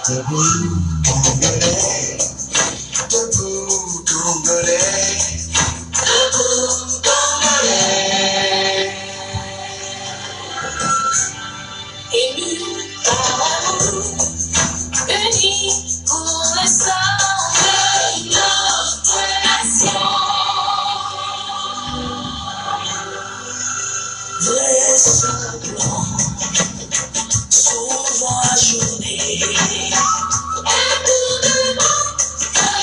Debout, Congolais. Debout, Congolais. Debout, Congolais. Émus par amour, unis pour le sang de notre nation. Vrai semblant, souvent ajourné. Et tout de monde,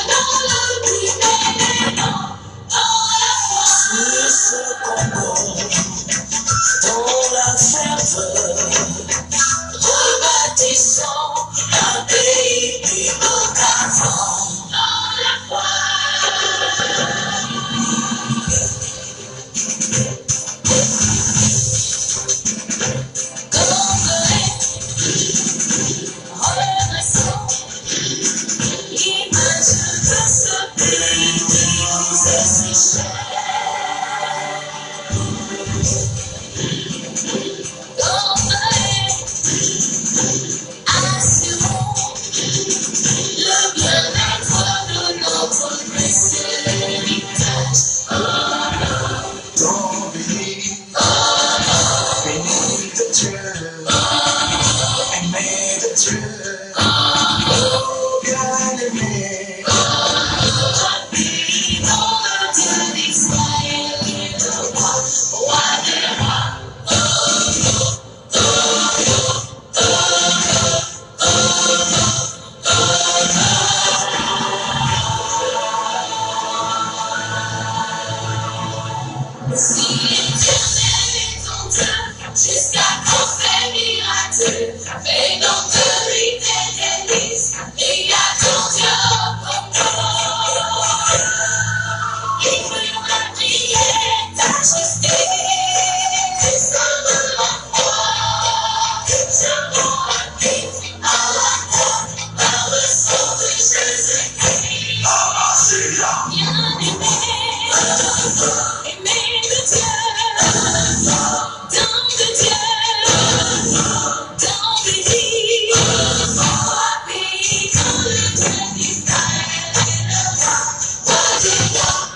dans le but sur ce Congo, dans la ferveur, rebâtissons un pays plus beau qu'avant. Dans la foi. Congolais, redressons l'image de ce pays qui nous est si cher. Congolais, assurons le bien-être de notre précieux héritage. Tant béni, béni de Dieu, aimé de Dieu, bien-aimé. Nom de Dieu d'Israël, qui est le roi des rois. Si l'Éternel est ton Dieu, jusqu'à quand fait miracle, fais donc de lui des délices, et à ton Dieu au Congo. Il brûle la prière, ta justice, comme la foi, tiens-moi à pied, à la croix, par le sang de Jésus-Christ. Bien-aimé, aimé de Dieu, don de Dieu, don béni, roi pays quand le Dieu d'Israël est le roi des rois.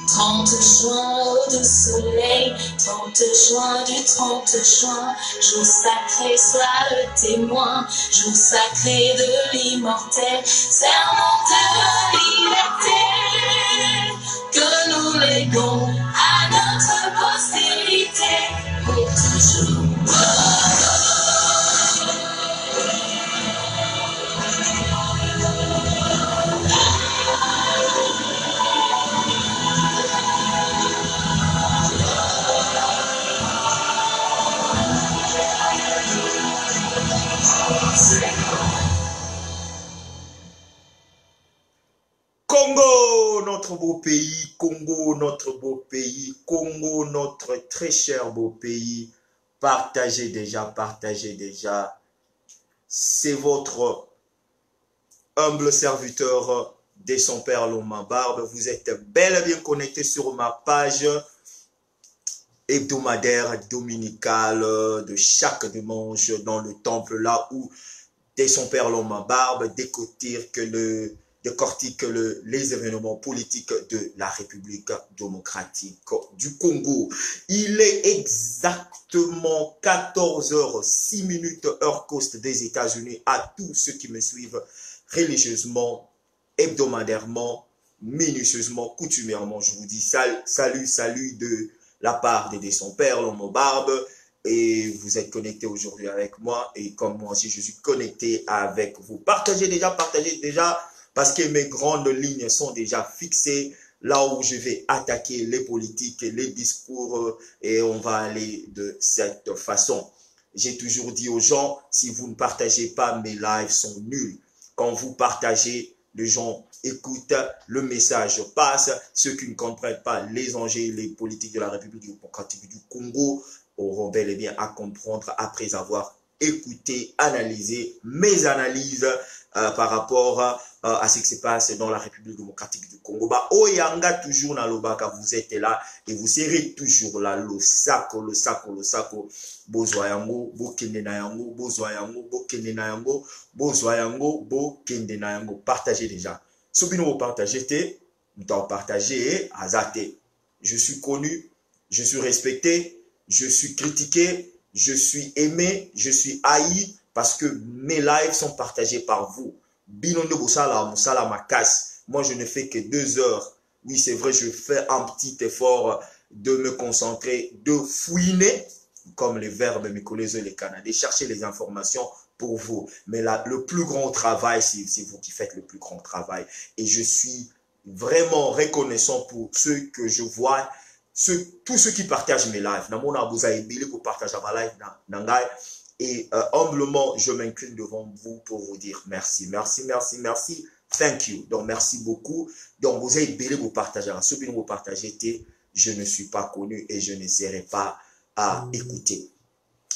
Trente juin, eau de soleil, 30 juin du 30 juin, jour sacré, sois le témoin, jour sacré de l'immortel, serment de liberté, que nous léguons à notre postérité pour toujours. Congo, notre beau pays, Congo, notre beau pays, Congo, notre très cher beau pays. Partagez déjà. C'est votre humble serviteur de son père Loma Barbe. Vous êtes bel et bien connecté sur ma page hebdomadaire, dominicale de chaque dimanche dans le temple, là où de son père Loma Barbe décortique les événements politiques de la République démocratique du Congo. Il est exactement 14h06 heure coast des États-Unis. À tous ceux qui me suivent religieusement, hebdomadairement, minutieusement, coutumièrement, je vous dis salut de la part de son père Loma Barbe. Et vous êtes connectés aujourd'hui avec moi. Et comme moi aussi, je suis connecté avec vous. Partagez déjà. Parce que mes grandes lignes sont déjà fixées. Là où je vais attaquer les politiques, les discours. Et on va aller de cette façon. J'ai toujours dit aux gens, si vous ne partagez pas, mes lives sont nuls. Quand vous partagez, les gens écoutent, le message passe. Ceux qui ne comprennent pas les enjeux et les politiques de la République démocratique du Congo auront bel et bien à comprendre après avoir écouté, analysé mes analyses par rapport à ce qui se passe dans la République démocratique du Congo. Bah, Oyanga toujours na lobaka, vous êtes là et vous serez toujours là. Le sako. Bozwa yango, bokende na yango, bozwa yango, bokende na yango, bozwa yango, bokende na yango. Partagez déjà. Si vous partagez, vous partagez, azate. Je suis connu, je suis respecté, je suis critiqué, je suis aimé, je suis haï parce que mes lives sont partagés par vous. Binondo Bosala, Moussala Makas. Moi, je ne fais que 2 heures. Oui, c'est vrai, je fais un petit effort de me concentrer, de fouiner, comme les verbes Mikolozo et les Canadiens, chercher les informations pour vous. Mais là, le plus grand travail, c'est vous qui faites le plus grand travail. Et je suis vraiment reconnaissant pour ceux que je vois, tous ceux qui partagent mes lives. Namona Abouzaï Bili pour partager ma live. Et humblement, je m'incline devant vous pour vous dire merci, merci, merci, merci. Thank you. Donc, merci beaucoup. Donc, vous avez belé vous partager. Ceux qui vous partagez, je ne suis pas connu et je ne serai pas à écouter.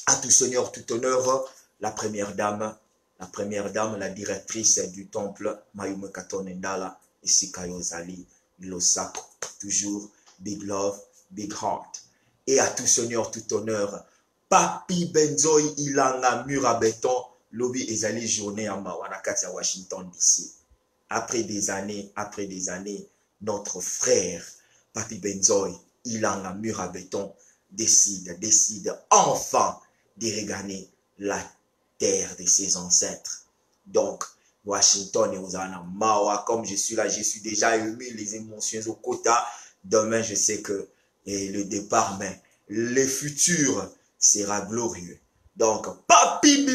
À tout seigneur, tout honneur, la première dame, la directrice du temple, Mayume Katonendala, ici Kayozali, Losako, toujours big love, big heart. Et à tout seigneur, tout honneur, Papi Benzoy Ilanga Mura Béton, lobby ezali journée à Mawanakati à Washington DC. Après des années, notre frère, Papi Benzoy Ilanga Mura Béton, décide enfin de regagner la terre de ses ancêtres. Donc, Washington et Ozana Mawa, comme je suis là, je suis déjà ému, les émotions au quota. Demain, je sais que le départ, mais le futur sera glorieux. Donc, Papi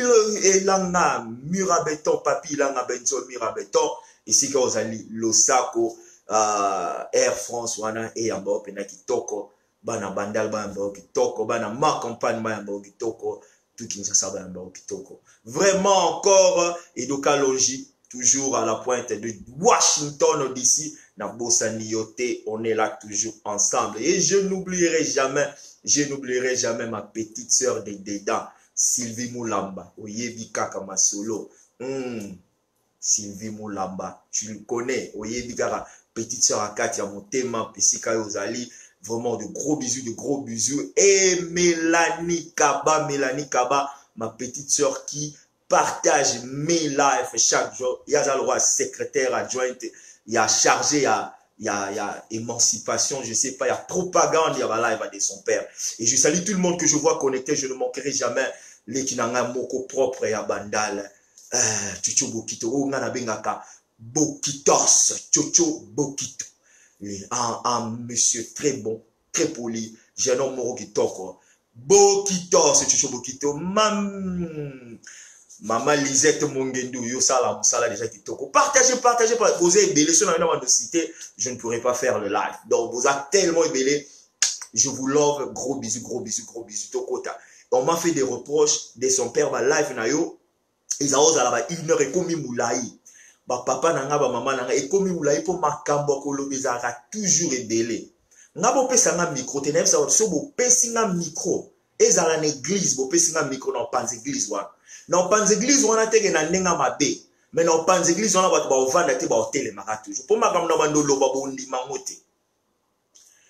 Ilanga Murabeton, Papi Ilanga Benzo Murabeton, ici quand vous allez Losako, Air France, wana et Yamba, Penaki Toko, Bana Bandal Bamba Kitoko, Bana Ma Campagne Bamba Kitoko, tout Kinshasa Bamba Kitoko. Vraiment encore, Edoka Longi, toujours à la pointe de Washington d'ici, na Bossa Nioté, on est là toujours ensemble. Et je n'oublierai jamais ma petite sœur de dedans, Sylvie Moulamba, Oyebi Kaka Masolo. Sylvie Moulamba, tu le connais, Oyebi Kaka, petite sœur à Katia Motema, Pessika Yozali, vraiment de gros bisous. Et Mélanie Kaba, ma petite sœur qui partage mes lives chaque jour. Il y a le roi secrétaire adjointe, il y a chargé, il y a émancipation, je sais pas, il y a propagande, il y a live de son père. Et je salue tout le monde que je vois connecté, je ne manquerai jamais les Kinanga Moko propre et à Bandal. Chucho Bokito, Ongana Bengaka, Bokitos, Chucho Bokito. Un monsieur très bon, très poli, jeune homme Moro Kitoko. Bokitos, Chucho Bokito, Maman Lisette Mongendou, yo sala déjà Kitoko. Partagez, vous avez belé sur la de cité, je ne pourrai pas faire le live. Donc, vous avez tellement belé, je vous love, gros bisous, Tokota. On m'a fait des reproches de son père, ma live na yo, ils ont osé là-bas, il ne récommit moulaï. Ba papa nanga, ba maman nanga, et comme moulaï pour ma kambo kolo, bizarra toujours belé. Nga bo pesa nga micro, tenem sa so bo pesi nga micro. Ezala na église, bo pesi nga micro dans pan église wa. Dans pan église wana teke na nenga mabe. Mais dans pan église wana bato ba ovanda te ba hotel maka toujours. Pour ma kam na bando lo ba bo ndima ngote.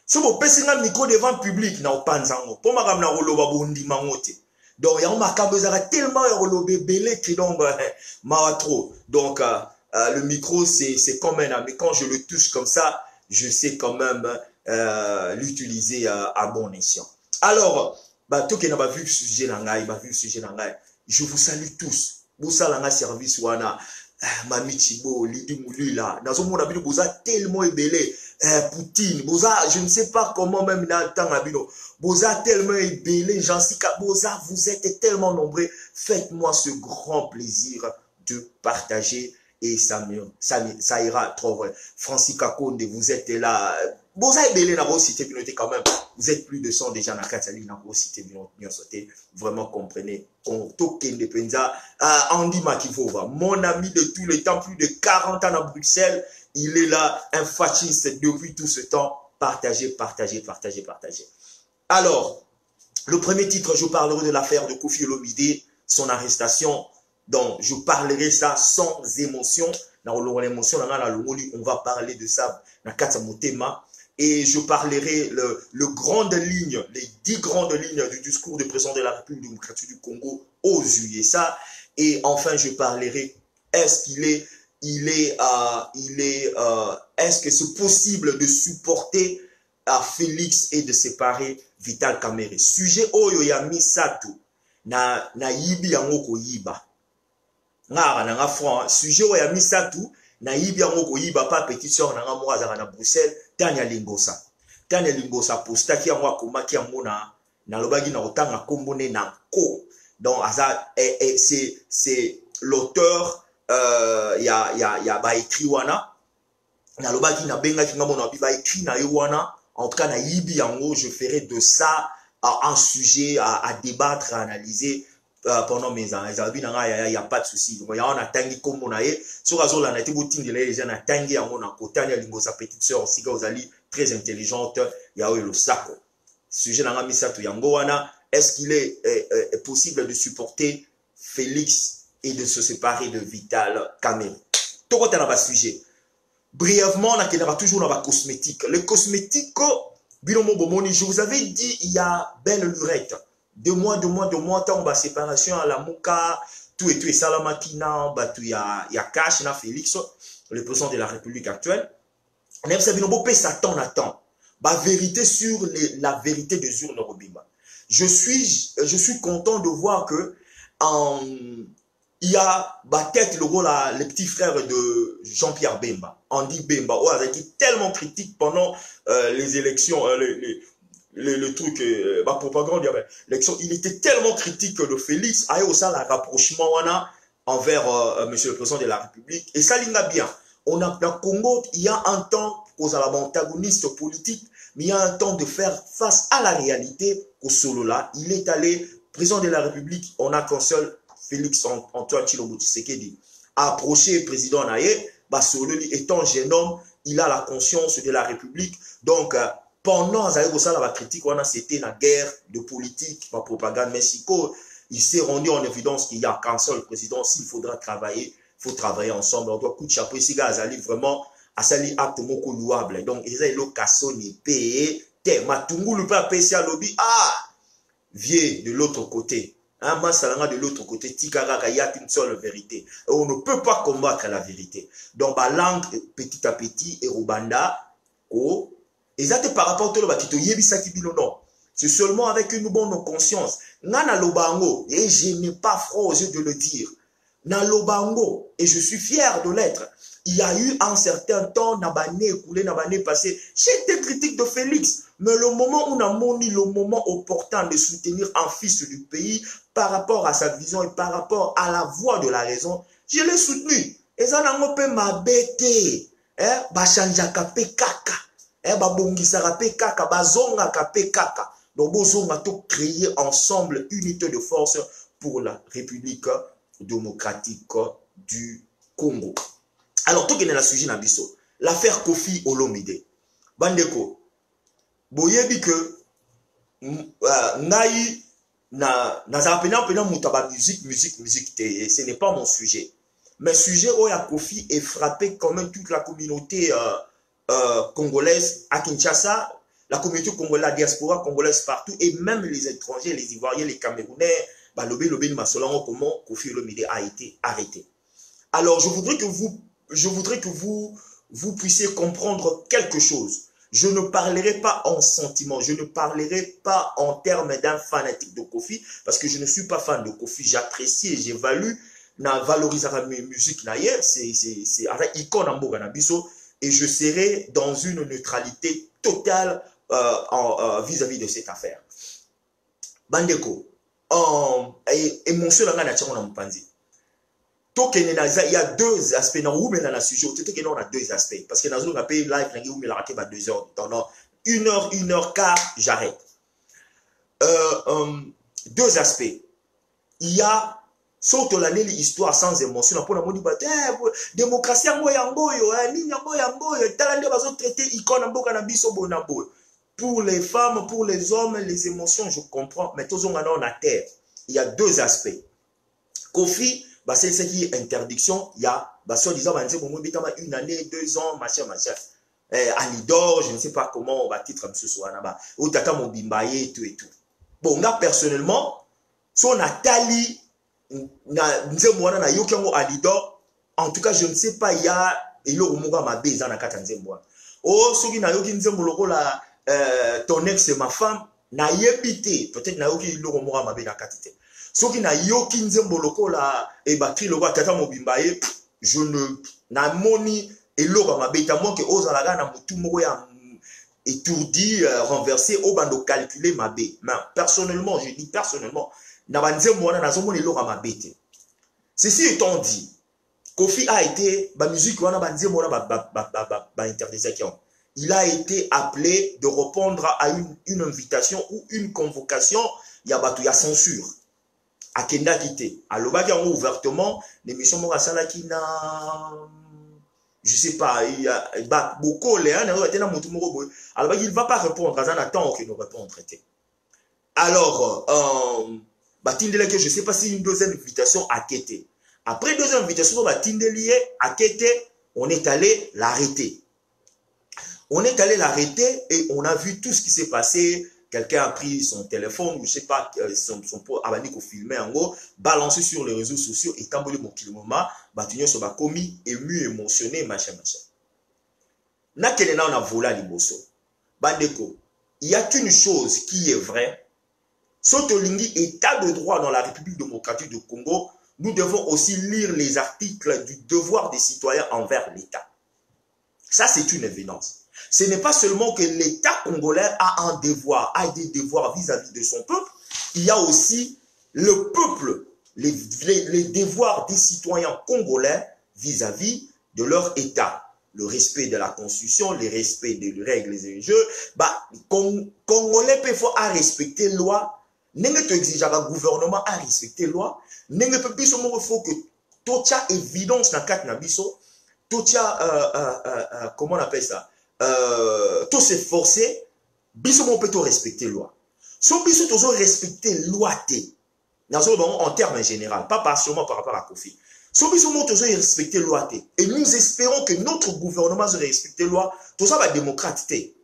So bo pesi nga micro devant public na opanzango. Pour ma kam na lo ba bo ndima ngote. Donc ya ma kambo ezala tellement ya lo bebele ki donc ma trop. Donc le micro c'est comme un ami, quand je le touche comme ça, je sais quand même l'utiliser à bon escient. Alors, tout qui n'a pas vu le sujet nangai, je vous salue tous. Vous salanga service wana, Mami Chibo, Lidi Moulila, dans mon abino, vous êtes tellement ébélé, Poutine, je ne sais pas comment même dans le temps abino, vous êtes tellement ébélé, j'en sais qu'à vous êtes tellement nombreux. Faites-moi ce grand plaisir de partager. Et ça ira trop vrai. Francis Kakonde, vous êtes là. Vous avez belé dans vos cités quand même. Vous êtes plus de 100 déjà dans Katali, dans vos cités vraiment comprenez. Andy Makivova, mon ami de tous les temps, plus de 40 ans à Bruxelles. Il est là, un fasciste depuis tout ce temps. Partagez. Alors, Le premier titre, je parlerai de l'affaire de Koffi Olomide, son arrestation. Donc, je parlerai ça sans émotion. On va parler de ça dans et je parlerai les 10 grandes lignes du discours du président de la République démocratique du Congo aux USA. Et enfin, je parlerai, est-ce que c'est possible de supporter à Félix et de séparer Vital Kamerhe. Sujet oyo ya misatu na yibi yango ko yiba. Nga franc, sujet oyo ya misatu na yibi yango ko yiba pa petite sœur na mo azaka na Bruxelles, Tania Lingosa. Tania Lingosa postaki yango akomaki yango na lobaki na otanga kombone na ko. Donc c'est l'auteur ya ba écrit wana na lobaki na benga ki ngamo na ba écrit na yo wana. En tout cas, na yibi yango, je ferai de ça un sujet à débattre, à analyser pendant mes années. Il n'y a pas de souci. Donc, il y a un tangi comme on a eu. Sur la zone, on a été boutin de les gens, on a tangi en a côté, il y a sa petite sœur aussi, très intelligente, il y a eu le sac. Sujet n'a mis ça tout yangoana. Est-ce qu'il est possible de supporter Félix et de se séparer de Vital Kamerhe? Tout le monde a un sujet. Brièvement, on a toujours dans la cosmétique. Les cosmétiques, je vous avais dit, il y a belle lurette. 2 mois, tant de séparation à la Mouka, tout et Salamakina, il y a Cash, Félix, le président de la République actuelle. On a attend. Vérité sur la vérité de Zurno Robimba. Je suis content de voir que il y a tête le rôle les petits frères de Jean-Pierre Bemba, Andy Bemba, qui est tellement critique pendant les élections, le truc, propagande, l'élection, il était tellement critique de Félix, a eu aussi un rapprochement envers monsieur le président de la République, et ça l'ina bien. On a dans le Congo, il y a un temps aux antagonistes politiques, mais il y a un temps de faire face à la réalité qu'au solo là, il est allé, président de la République, on a qu'un seul Félix Antoine Tshilombo Tshisekedi a approché le président Naye, étant jeune homme, il a la conscience de la République. Donc, pendant la critique, c'était la guerre de politique, la propagande mexico. Il s'est rendu en évidence qu'il y a qu'un seul président. S'il faudra travailler, il faut travailler ensemble. On doit coup de chapeau ici, Azali vraiment à sali acte moko louable. Donc, ils ont l'occasion de payer. Matungu le pas PC à lobby. Vieux de l'autre côté. De l'autre côté, il y a qu'une seule vérité. Et on ne peut pas combattre la vérité. Donc, la langue, petit à petit, et Rwanda, exactement par rapport à non. C'est seulement avec une bonne conscience. Nana lobango, et je n'ai pas froid aux yeux de le dire. Na lobango, et je suis fier de l'être. Il y a eu un certain temps, Nabané écoulé, Nabané passé. J'étais critique de Félix. Mais le moment où on a moni le moment opportun de soutenir un fils du pays par rapport à sa vision et par rapport à la voix de la raison, je l'ai soutenu. Et ça n'a pas m'abêté. Bachanja kapé kaka. Babongisa kapé kaka. Bazonga kapé kaka. Donc, nous avons créé ensemble une unité de force pour la République démocratique du Congo. Alors, tout est dans le sujet Nabiso. L'affaire Koffi Olomide. Bandeko. Boyebi que ngai na musique ce n'est pas mon sujet. Mais sujet où ya Koffi est frappé quand même toute la communauté congolaise à Kinshasa, la communauté congolaise, la diaspora congolaise partout, et même les étrangers, les Ivoiriens, les Camerounais, comment Koffi Olomide a été arrêté. Alors, je voudrais que vous puissiez comprendre quelque chose. Je ne parlerai pas en sentiment, je ne parlerai pas en termes d'un fanatique de Koffi, parce que je ne suis pas fan de Koffi, j'apprécie et j'évalue, na valoriser la musique naïe, c'est icône en Boganabiso, et je serai dans une neutralité totale vis-à-vis de cette affaire. Bandeko, et mon seul engagement n'a pas mpanzi. Il y a 2 aspects dans le sujet. Il y a 2 aspects. Parce que dans le pays live, il y a 2 heures. Pendant 1 heure quart, j'arrête. 2 aspects. Il y a surtout l'histoire sans émotion. Pour la démocratie, il y a traité icône Pour les femmes, pour les hommes, les émotions, je comprends. Mais tous on a terre. Il y a deux aspects. Kofi, bah, c'est ce qui est interdiction. Il y a, bah, soi-disant, bah, une année, 2 ans, machin. Alidor, je ne sais pas comment on va titre ce soir là-bas. Ou tata Mobimbaye et tout et tout. Bon, là, personnellement, son Nathalie, na yokango Alidor, en tout cas, je ne sais pas, il y a, il y a ma bise dans la katanzemboa. Oh, ceux qui n'a yoki nzembolo la, ton ex c'est ma femme, na yebité, peut-être na yoki il y a ma bise dans la katite. Ceux qui n'a yoki nzembolo la, et batri le roi tata Mobimbaye, je ne, na moni, et l'eau ma bête à moi que aux alaga na mutu moko ya étourdi, renversé, au bando calculer ma bête. Mais personnellement, je dis personnellement, na banze mona na zomo l'eau ma bête. Ceci étant dit, Kofi a été, ba musique wana banze mona ba interdiction. Il a été appelé de répondre à une invitation ou une convocation, il y a censure. A Kenda quitté. À l'obaki ouvertement, l'émission mora sala qui na je sais pas, il y a beaucoup de alors il ne va pas répondre, il attend qu'il nous réponde traité. Alors, que je ne sais pas si une deuxième invitation a quitté. Après deuxième invitation, à quitté, on est allé l'arrêter. On est allé l'arrêter et on a vu tout ce qui s'est passé. Quelqu'un a pris son téléphone, je ne sais pas, son abanico filmé en gros, balancé sur les réseaux sociaux et tambolé mon kilomoma, batunyo so bakomi, ému, émotionné, machin. Na kelena on a volé à liboso. Bandeko, il y a une chose qui est vraie. Sotolingi, état de droit dans la République démocratique du Congo, nous devons aussi lire les articles du devoir des citoyens envers l'État. Ça, c'est une évidence. Ce n'est pas seulement que l'État congolais a un devoir, a des devoirs vis-à-vis de son peuple, il y a aussi le peuple, les devoirs des citoyens congolais vis-à-vis de leur État. Le respect de la Constitution, le respect des règles et des jeux. Bah, Congolais peuvent respecter la loi. N'est-ce exige le gouvernement à respecter la loi. N'est-ce pas il faut que tout ça évidence dans le cadre nabiso, tout ça, comment on appelle ça? Tout s'efforcer, bisous peut respecter la loi. Si bisous toujours respecter la loi en termes général, pas seulement par rapport à Kofi. Si bisous toujours respecter la loi et nous espérons que notre gouvernement respecte la loi, tout ça va démocratie.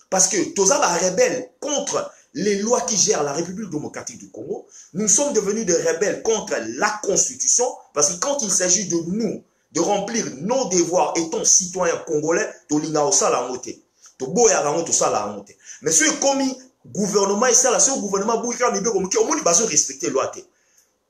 Parce que tout ça va rebelle contre les lois qui gèrent la République démocratique du Congo. Nous sommes devenus des rebelles contre la Constitution parce que quand il s'agit de nous de remplir nos devoirs étant citoyens congolais, mais ce commis gouvernement et ça, ce gouvernement respecter la loi.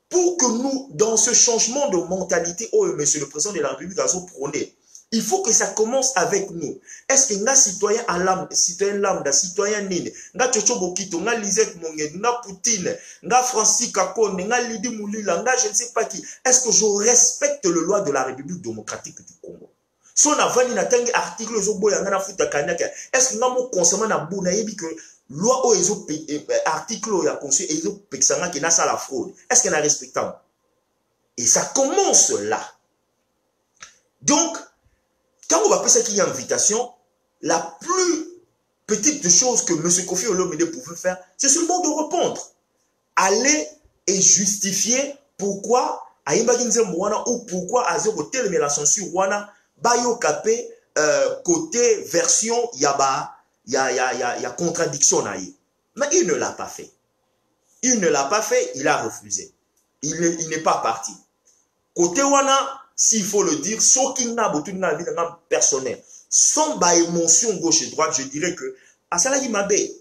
Pour que nous, dans ce changement de mentalité, oh, monsieur le président de la République a prôné, il faut que ça commence avec nous. Est-ce que nous, citoyens à l'âme, citoyens lambda, citoyens nini, nous, Tchocho Bokito, nous, Lisette Mongé, nous, Poutine, nous, Francis Kakone, nous, Lidi Moulila, nous, je ne sais pas qui, est-ce que je respecte les lois de la République démocratique du Congo? Si on a vanni na tangi article, est-ce que nous avons consommé na bouna yebi que loi ou article ou conseil et pexanga qui n'a ça la fraude? Est-ce qu'on a respecté? Et ça commence là. Donc, quand on va penser qu'il y a une invitation, la plus petite chose que M. Kofi Olomide pouvait faire, c'est seulement de répondre. Aller et justifier pourquoi ou pourquoi Azero tel la censure wana bayo kapé côté version y a contradiction naïe. Mais il ne l'a pas fait. Il ne l'a pas fait, il a refusé. Il n'est pas parti. Côté wana, s'il faut le dire, ce qui n'a pas de vie personnelle, sans émotion gauche et droite, je dirais que, à cela qui m'a dit,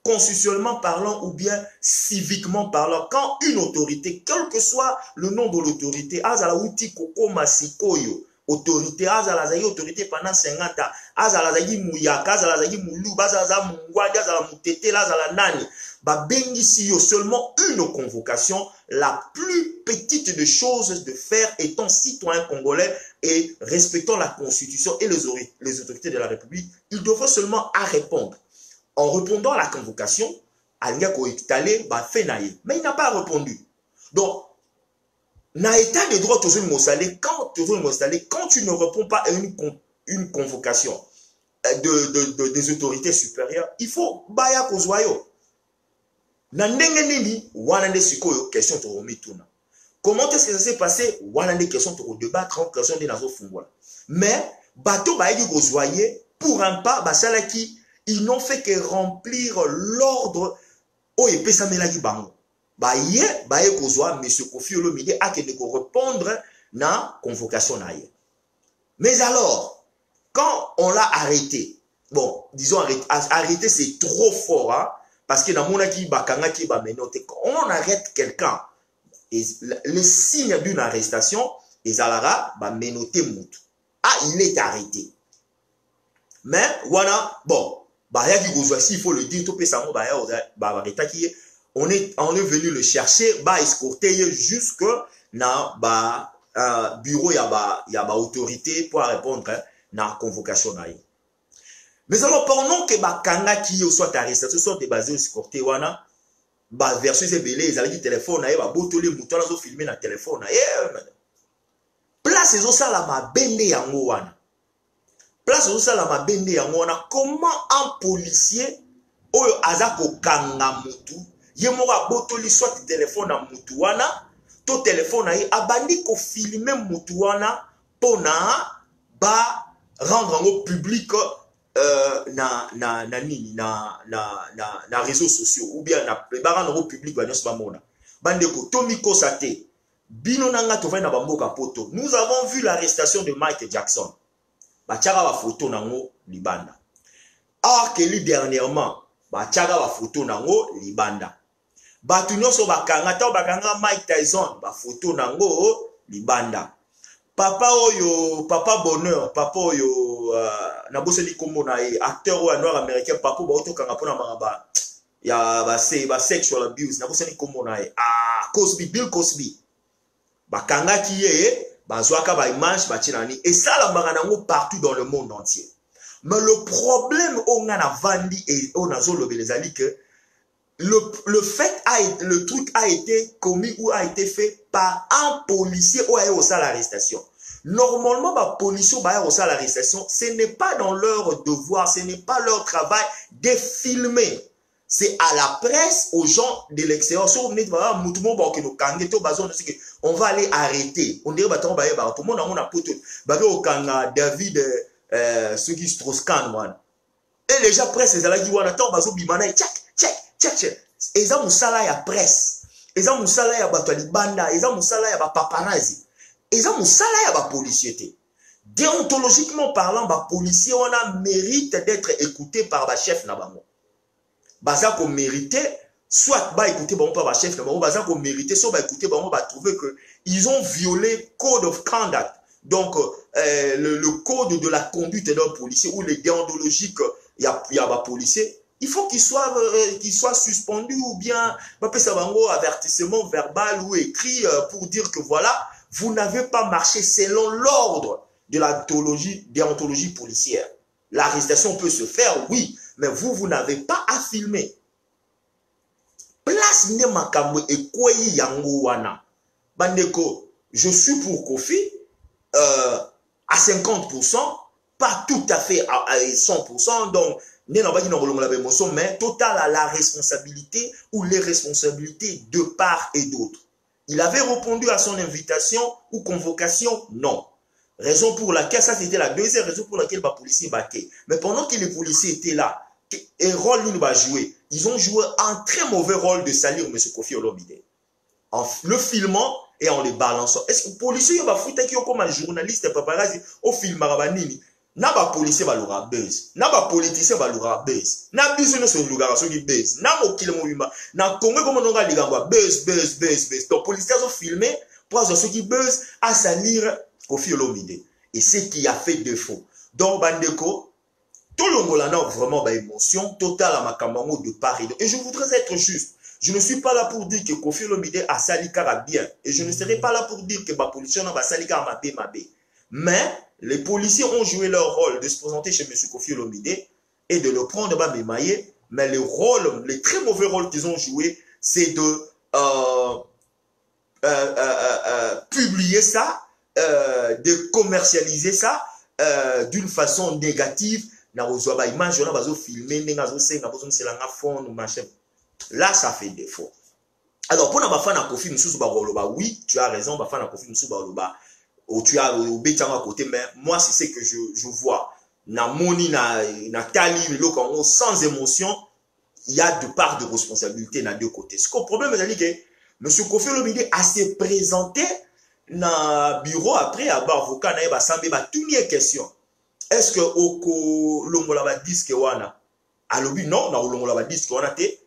constitutionnellement parlant ou bien civiquement parlant, quand une autorité, quel que soit le nom de l'autorité, azala uti koko masikoyo, autorité, azala zayi autorité pendant 50 ans, azala zayi mouyaka, azala zayi moulou, azala mungwadi, azala moutete, azala nani, ba bengi si yo seulement une convocation, la plus petite des choses de faire étant citoyen congolais et respectant la Constitution et les autorités de la République, il devrait seulement à répondre. En répondant à la convocation, mais il n'a pas répondu. Donc, na état de droit toujours quand tu ne réponds pas à une convocation, des autorités supérieures, il faut baya kozwayo. Na ndenge nini wana nde sikoyo question to remituna. Comment est-ce que ça s'est passé? Wana nde question to débattre en question de nazo fungwa. Mais bateau baiki kozwaye pour un pas basala qui ils n'ont fait que remplir l'ordre au epesa melaki bango. Baye kozwa monsieur Kofi Olomide a que de répondre na convocation na ye. Mais alors quand on l'a arrêté, bon, disons arrêté c'est trop fort, hein, parce que dans mon aki bakanga ki ba menote, quand on arrête quelqu'un, le signe d'une arrestation, les alara ba menote mutu. Ah, il est arrêté. Mais voilà, bon, bah ya ki gozwa, il faut le dire, tout ça ba ya ba arrêta ki on est venu le chercher, ba escorter jusque na ba bureau ya ba autorité pour répondre, hein, na convocation na ye. Mais alors pendant que bakanga qui soit arrêté, soit basé escorté wana, ba version c'est belé, ils allaient téléphone na ye ba botole mutu na zo filmer na téléphone na ye. Place ezo sala ma bende yango wana. Place ezo sala ma bende yango wana. Comment un policier oyo azako kanga mutu, ye moko botoli soit téléphone na mutu wana, to téléphone na ye abandi ko filmer mutu wana pona ba rendre en public na réseaux sociaux ou bien na ba rendre en public ba nyos ba mona bandeko Tommy Kosate bino nanga to na bamboka poto. Nous avons vu l'arrestation de Mike Jackson ba tchaka ba photo nango libanda. Or que lui dernièrement ba tchaka ba photo nango libanda. Ba tu nyonso bakanga ta bakanga Mike Tyson ba photo nango libanda. Papa oyo, papa bonheur, papa oyo, naboseli kombo na ye, acteur oyo noir américain, papa ba oto kanga pona maraba, ya ba sexual abuse, naboseli kombo na ye, Cosby, Bill Cosby, ba kanga ki ye, ba zwaka ba image, ba chinani, et ça la maranango partout dans le monde entier. Mais le problème on a na vandi et on a zolo belezali que le truc a été commis ou a été fait par un policier ou a eu aussi l'arrestation. Normalement, les policiers ou a aussi l'arrestation, ce n'est pas dans leur devoir, ce n'est pas leur travail de filmer. C'est à la presse, aux gens de l'extérieur. Si on va aller arrêter. On dirait que tout le monde a un pote. David Strauss-Kahn. Et les gens presse, ils allaient dire, check. Eza musala ya presse, eza musala ya bato libanda, eza musala ya ba paparazzi, eza musala ya ba policier. Déontologiquement parlant, ba policier on a mérite d'être écouté par ba chef na bango. Baza ko mérité soit ba écouter bango par ba chef na bango, baza ko mérité soit ba écouter bango ba trouver que ils ont violé code of conduct. Donc le code de la conduite d'un policier ou les déontologiques y a ba policier. Il faut qu'il soit suspendu ou bien avertissement verbal ou écrit pour dire que voilà, vous n'avez pas marché selon l'ordre de la déontologie policière. L'arrestation peut se faire, oui, mais vous n'avez pas à filmer. Place ne makambo e kweyi yango wana. Bandeko, je suis pour Kofi à 50%, pas tout à fait à 100%, donc mais total à la responsabilité ou les responsabilités de part et d'autre. Il avait répondu à son invitation ou convocation, non. Raison pour laquelle, ça c'était la deuxième raison pour laquelle les policiers battaient. Mais pendant que les policiers étaient là, et rôle nous va jouer, ils ont joué un très mauvais rôle de salir M. Kofi Olomide. En le filmant et en les balançant. Est-ce que les policiers va foutre qui comme un journaliste paparazzi au film Marabanini? Na ba policier ba lura buzz, na ba politicien ba lura buzz, na biso no so lugara so ki buzz, na mokile mobimba, na Congo comme on nga ligambo buzz. Donc policiers ont filmé pour ceux qui buzz à salir Kofi Olomide. Et c'est qui a fait défaut. Donc bandeko, tout le monde a vraiment ba émotion totale à makambango de part et d'autre. Et je voudrais être juste. Je ne suis pas là pour dire que Kofi Olomide a sali kara bien. Et je ne serai pas là pour dire que ba policier na ba sali kara mabé. Mais les policiers ont joué leur rôle de se présenter chez M. Kofi Olomide et de le prendre à Mémaillé. Mais le rôle, les très mauvais rôles qu'ils ont joué, c'est de publier ça, de commercialiser ça d'une façon négative, na ozwa ba image on a bazo filmer ndenga zo senga bozo mselanga fond machin. Là ça fait défaut. Alors pour na ba fana Kofi mususu ba koloba oui, tu as raison, ba fana Kofi mususu ba koloba ou tu as obétanga à côté, mais moi c'est ce que je vois. Na moni na tali le Congo sans émotion, il y a de part de responsabilité dans deux côtés. Ce que le problème est que M. Kofi Olomide a se présenté dans le bureau après à avocat na ba sambe ba toutes question. Est-ce que oko longola ba disque wana alobi non na longola ba disque wana te.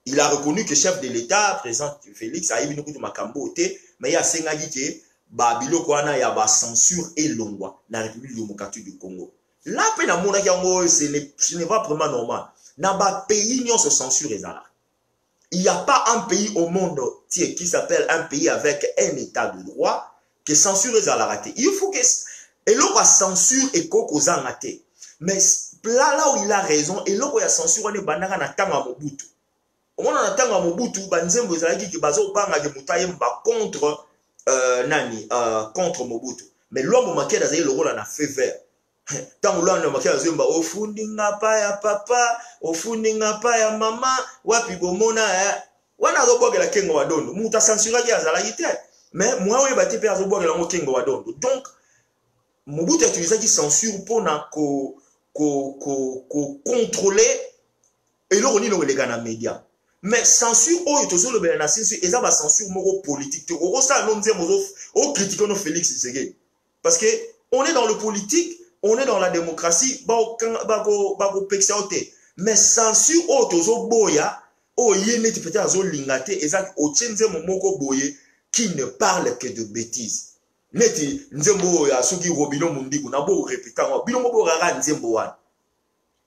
Il a reconnu que chef de l'État, président Félix, a eu une makambo te, mais il y a sengagi que babilo kwana ya ba censure et longwa na République démocratique du Congo. Là pe na mona yango ce n'est pas vraiment normal. Na ba pays n'y se censure ezala. Il n'y a pas un pays au monde qui s'appelle un pays avec un état de droit que censure ezala raté. Il faut que et l'autre censure et koko zangate. Mais là où il a raison et l'autre ya censure on est bandanga na tanga Mobutu. On a tanga Mobutu banzembo ezalaki ki bazo banga ke mutayemba contre contre Mobutu. Mais l'homme manqué dans le rôle na fait vert. Tant l'homme manqué dans zemba au fundinga pa ya papa, au fundinga pa ya mama, wapi bomona wana zo bogela kengo wadondo. Muta censura ki azala yite. Mais moi oui bati pe azo bogela mo kengo wadondo. Donc Mobutu a utilisé qui censure pour na contrôler et l'on dit les gars dans médias. Mais censure, oh, il y a le bénéfice, et ça va censure moro politique. Oh, ça, non, on critique nos Félix Tshisekedi. Parce que on est dans le politique, on est dans la démocratie, mais censure, oh, tozo boya, oh, il y a peut-être un lingate, et ça, oh, tchenze momoko boye, qui ne parle que de bêtises. Neti, nzembo ya suki robino mundi, kuna bo répétant, bino mo rara nzembo wan.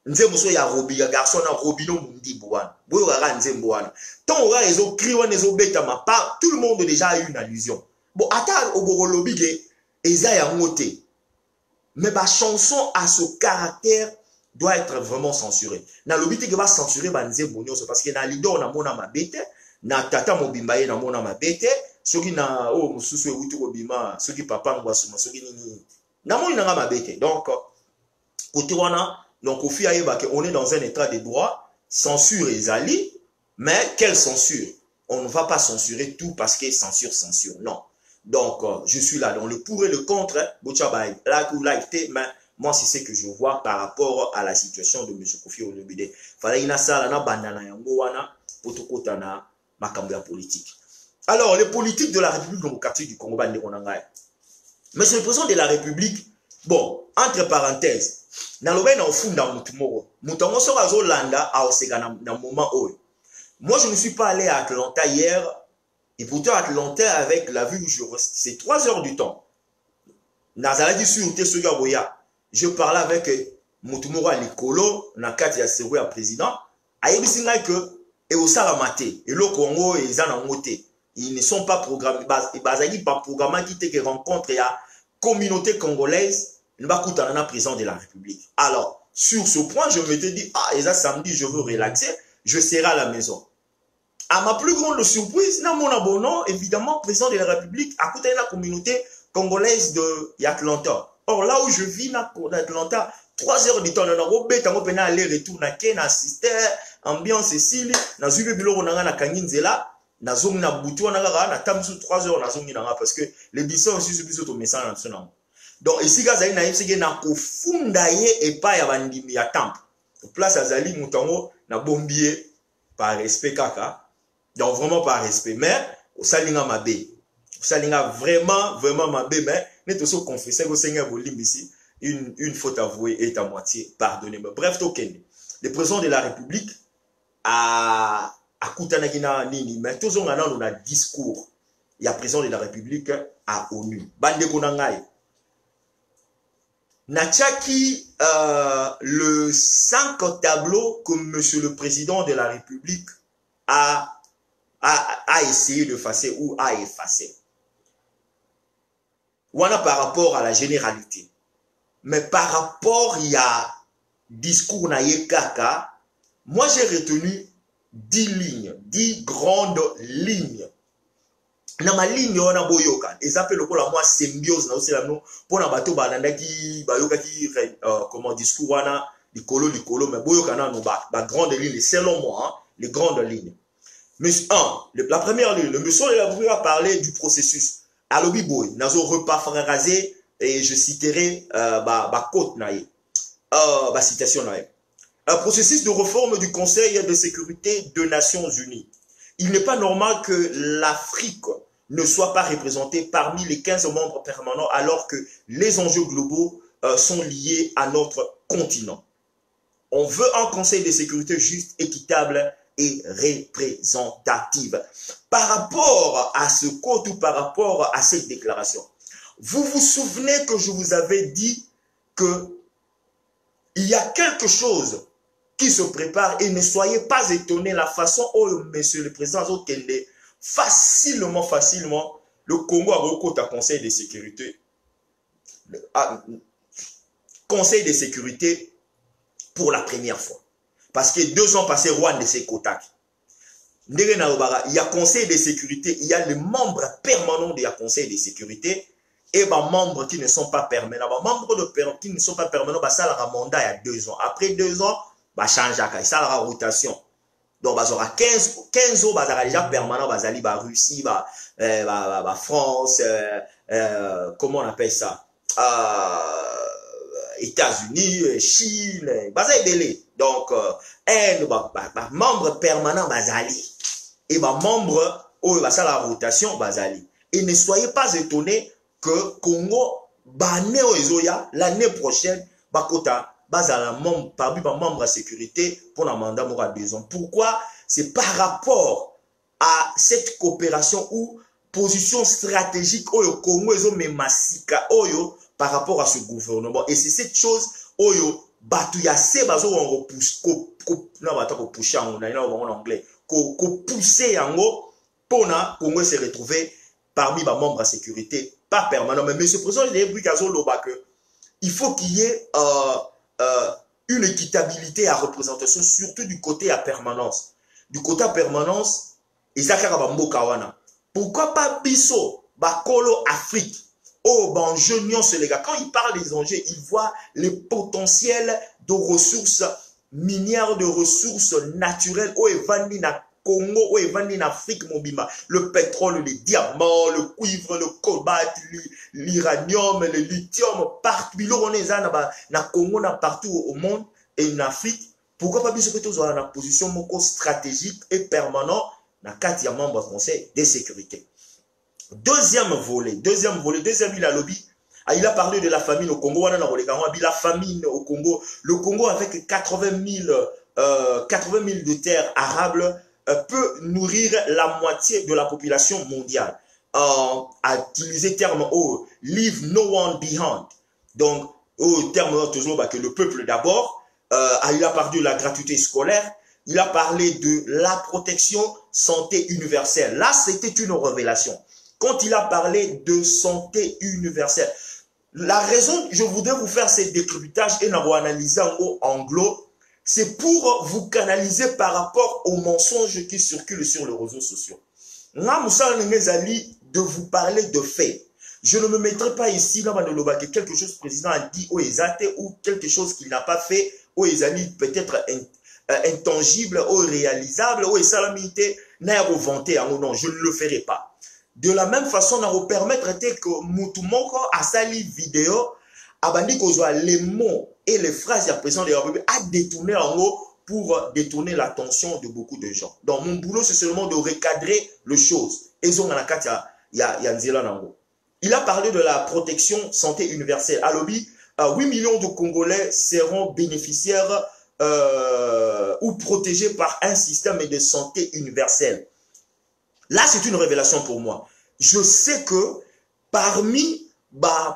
Nzembo so ya robi ya garçon na robino mundi bouane. Boyo rara nzembo wana. Tant on a ezo kriwa nezo beta ma part, tout le monde déjà a eu une allusion. Bon, ata obogolobi ge eza ya ngote. Mais ma chanson à ce caractère doit être vraiment censurée. Na lobité que va censurer ba nzembo nyonso parce que na lido na mona mabete, na tata mobimbaye na mona mabete, soki na o mususu ewuti kobima, soki papa ngwasuma, soki nini. Na moni na mabete. Donc côté wana donc, on est dans un état de droit, censure et zali, mais quelle censure? On ne va pas censurer tout parce que censure. Non. Donc, je suis là dans le pour et le contre. Mais moi, c'est ce que je vois par rapport à la situation de M. Kofi Olomide. Politique. Alors, les politiques de la République démocratique du Congo, Monsieur le président de la République, bon, entre parenthèses, na lobe na ofunda mutumoro mutongo so azolanda aoseka na moment oyo. Moi je ne suis pas allé à Atlanta hier et pourtant Atlanta avec la vue où je reste c'est 3 heures du temps. Nazalaki sur te soga boya. Je parlais avec mutumoro à likolo na kati ya serwe ya président ayebisinga que et osala maté et le Congo et za na ngote. Ils ne sont pas programmés bazaki pas programmé qui te rencontre ya communauté congolaise. Ne va coûter un président de la République. Alors, sur ce point, je m'étais dit, ah, et ça, samedi, je veux relaxer, je serai à la maison. À ma plus grande surprise, dans mon abonnement, évidemment, président de la République, à côté de la communauté congolaise de Atlanta. Or, là où je vis, dans Atlanta, 3 heures du temps, on a aller-retour, on a assisté, ambiance ici, on a vu bilo on a kanginzela, na zongi na butu, on a tamsu 3 heures, on a zongi na parce que les bissons aussi, c'est plutôt message national. Donc ici gaza na yebseke na kofunda ye epa ya bandimi ya temple. Place azali mutango na bombier par respect kaka. Donc vraiment par respect mais au salinga mabe. Au salinga vraiment mabe mais net aussi confesser que Seigneur volim ici une faute avouée est à moitié pardonnez-moi. Bref token. Le président de la République a kutana kina nini mais tous on a discours. Il y a président de la République à ONU. Bande konangai Natchaki, le 5 tableaux que Monsieur le Président de la République a essayé de effacer ou a effacé. Voilà par rapport à la généralité. Mais par rapport il y a discours na kaka, moi j'ai retenu 10 lignes, 10 grandes lignes. Na ma ligne wana boyoka ezape lokola moi symbiose na osela no pona bato balanda ki bayoka ki comment discours wana Licolo, mais boyo kana no ba grande ligne, selon moi, hein, les grandes lignes. Mais la première ligne, le monsieur il a parlé du processus. Alobi boy, nazo repas frérasé et je citerai ba quote naïe. Ba citation naïe. Un processus de réforme du Conseil de sécurité des Nations Unies. Il n'est pas normal que l'Afrique ne soit pas représentée parmi les 15 membres permanents alors que les enjeux globaux sont liés à notre continent. On veut un Conseil de sécurité juste, équitable et représentatif. Par rapport à ce code ou par rapport à cette déclaration, vous vous souvenez que je vous avais dit que il y a quelque chose qui se prépare et ne soyez pas étonnés la façon dont monsieur le président Zokende facilement, le Congo a recours à Conseil de sécurité. Conseil de sécurité pour la première fois. Parce que 2 ans passés, Rwanda c'est Kotak. Il y a Conseil de sécurité, il y a les membres permanents du Conseil de sécurité et les membres qui ne sont pas permanents. Les membres qui ne sont pas permanents, ça a un mandat il y a 2 ans. Après 2 ans, ça change, ça a une rotation. Donc, il y aura 15 ans, déjà permanent, Russie, France, comment on appelle ça? États-Unis, Chine, donc, membre permanent, et membre, ça la rotation, et ne soyez pas étonnés que Congo, l'année prochaine, parmi les membres de sécurité pour un mandat de 2 ans. Pourquoi? C'est par rapport à cette coopération ou position stratégique au Congo par rapport à ce gouvernement. Et c'est cette chose oyo batuyase bazo on pousser en anglais pousser yango pona Congo se retrouver parmi les membres de sécurité pas permanent. Mais ce président il faut qu'il y ait une équitabilité à représentation, surtout du côté à permanence. Du côté à permanence, pourquoi pas Bisso, Bakolo Afrique, les gars, quand ils parlent des enjeux, ils voient les potentiels de ressources minières, de ressources naturelles, Congo, en Afrique, le pétrole, les diamants, le cuivre, le cobalt, l'uranium, le lithium, partout. On est dans Congo, partout au monde et en Afrique. Pourquoi pas bien dans la position stratégique et permanente dans 4 membres du Conseil de sécurité. Deuxième volet, il a lobby. Il a parlé de la famine au Congo. La famine au Congo. Le Congo, avec 80 000 de terres arables, peut nourrir la moitié de la population mondiale. À utiliser le terme leave no one behind. Donc, au terme toujours que le peuple d'abord. Il a parlé de la gratuité scolaire. Il a parlé de la protection santé universelle. Là, c'était une révélation. Quand il a parlé de santé universelle, la raison, je voudrais vous faire ces décryptages et nous analyser en anglo, c'est pour vous canaliser par rapport aux mensonges qui circulent sur les réseaux sociaux. De vous parler de faits. Je ne me mettrai pas ici là que quelque chose que le président a dit au Ezate ou quelque chose qu'il n'a pas fait au Ezali peut-être intangible ou réalisable ou Esalamité n'a pas vanté. Non, je ne le ferai pas. De la même façon, on va permettre que Moutoumoko a sali vidéo abandi kozwa les mots et les phrases du président de la République a détourné en haut pour détourner l'attention de beaucoup de gens. Donc mon boulot c'est seulement de recadrer les choses. Il a parlé de la protection santé universelle. À lobby, 8 millions de Congolais seront bénéficiaires ou protégés par un système de santé universel. Là, c'est une révélation pour moi. Je sais que parmi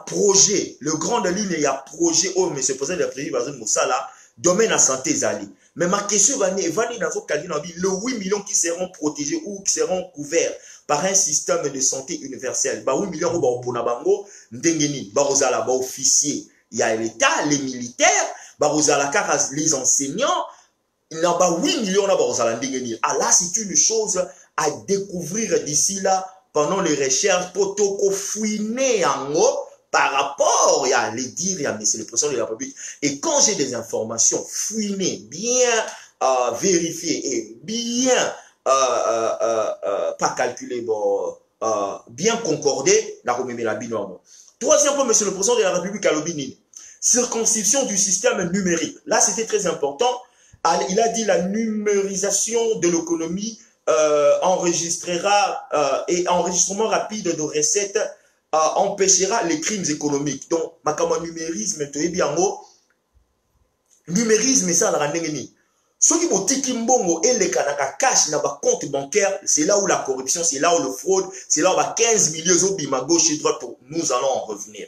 projet, le grand ligne, il y a projet, mais c'est pour ça que le président Bazoum Moussala, domaine à santé Zali. Mais ma question va venir dans le 8 millions qui seront protégés ou qui seront couverts par un système de santé universel. 8 millions pour Nabango, Ndengeni, Barozala, officiers. Il y a l'État, les militaires, Barozala, les enseignants. Il y a 8 millions Barozala, Ndengeni. Ah là, c'est une chose à découvrir d'ici là pendant les recherches pour fouiner en haut par rapport à les dire, à c'est le président de la République. Et quand j'ai des informations fouinées, bien vérifiées et bien pas calculées, bon, bien concordées, la remet la binoire. Troisième point, monsieur le président de la République à l'Obinine, circonscription du système numérique. Là, c'était très important. Il a dit la numérisation de l'économie enregistrera et enregistrement rapide de recettes empêchera les crimes économiques. Donc, makama numérisme, numérisme, ça la rendez ceux qui botiki mbongo et les kanaka cash na ba compte bancaire, c'est là où la corruption, c'est là où le fraude, c'est là où 15 millions de gauche et droite, nous allons en revenir.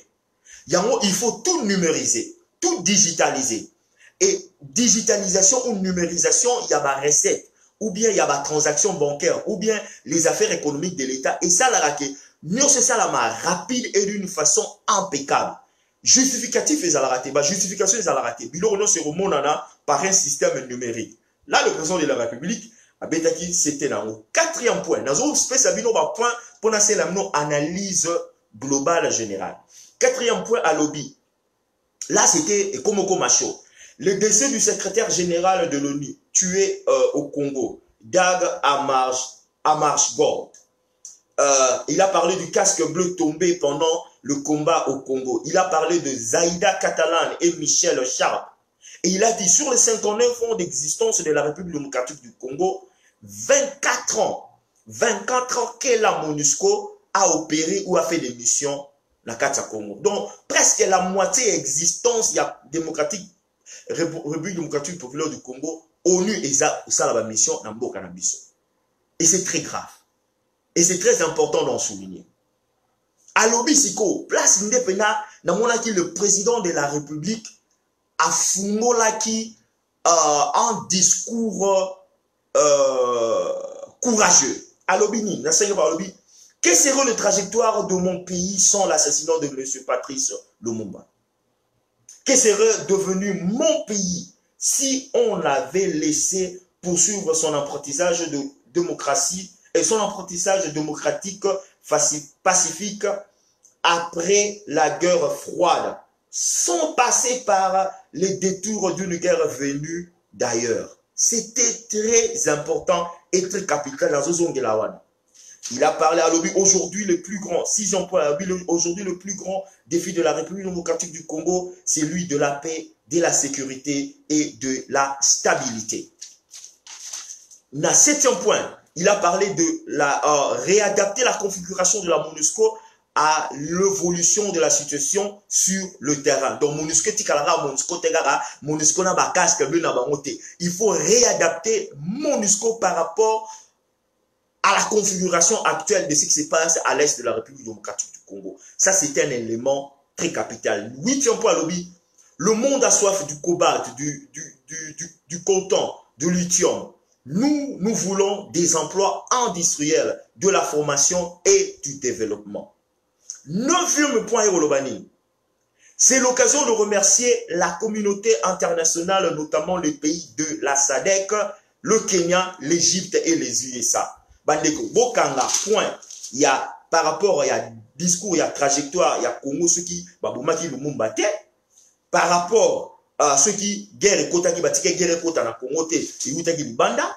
Il faut tout numériser, tout digitaliser. Et digitalisation ou numérisation, il y a ma recette, ou bien il y a ma transaction bancaire, ou bien les affaires économiques de l'État. Et ça, la nous c'est ça la rapide et d'une façon impeccable. Justificatif et la raté, justification et la raté. Bilo non c'est remonana par un système numérique. Là, le président de la République a bétaki c'était dans le quatrième point. Dans un espèce à bino point pour lancer la analyse globale générale. Quatrième point à lobby. Là, c'était Komoko Macho. Le décès du secrétaire général de l'ONU, tué au Congo, Dag Hammarskjöld. Il a parlé du casque bleu tombé pendant le combat au Congo. Il a parlé de Zaïda Catalan et Michel Sharp. Et il a dit, sur les 59 ans d'existence de la République démocratique du Congo, 24 ans que la MONUSCO a opéré ou a fait des missions dans le Congo. Donc, presque la moitié existence, il y a République démocratique populaire du Congo, ONU et ça la mission dans le cannabis. Et c'est très grave. Et c'est très important d'en souligner. À l'Obisiko, place Ndepena, le président de la République a fumolaki un discours courageux. À l'Obini, quelle serait la trajectoire de mon pays sans l'assassinat de M. Patrice Lumumba? Quel serait devenu mon pays si on l'avait laissé poursuivre son apprentissage de démocratie et son apprentissage démocratique pacifique après la guerre froide, sans passer par les détours d'une guerre venue d'ailleurs? C'était très important et très capital dans Zozongelawana. Il a parlé à l'OBI aujourd'hui le plus grand, aujourd'hui le plus grand défi de la République démocratique du Congo, c'est lui de la paix, de la sécurité et de la stabilité. Dans 7e point, il a parlé de réadapter la configuration de la MONUSCO à l'évolution de la situation sur le terrain. Donc, MONUSCO tikalara, MONUSCO tegara, MONUSCO na ba casque bleu na ba moté. Il faut réadapter MONUSCO par rapport à la configuration actuelle de ce qui se passe à l'est de la République démocratique du Congo. Ça, c'est un élément très capital. 8e point, lobby. Le monde a soif du cobalt, du coltan, du lithium. Nous voulons des emplois industriels, de la formation et du développement. 9e point, Eurolobani. C'est l'occasion de remercier la communauté internationale, notamment les pays de la SADC, le Kenya, l'Égypte et les USA. Bandeko, Bokanga, point, il y a, par rapport, il y a discours, il y a trajectoire, il y a Congo, ceux qui, Baboumaki, Lumumba, par rapport à ceux qui, guerre et kota qui batike, guerre et kota na Congo, et Outaki Libanda,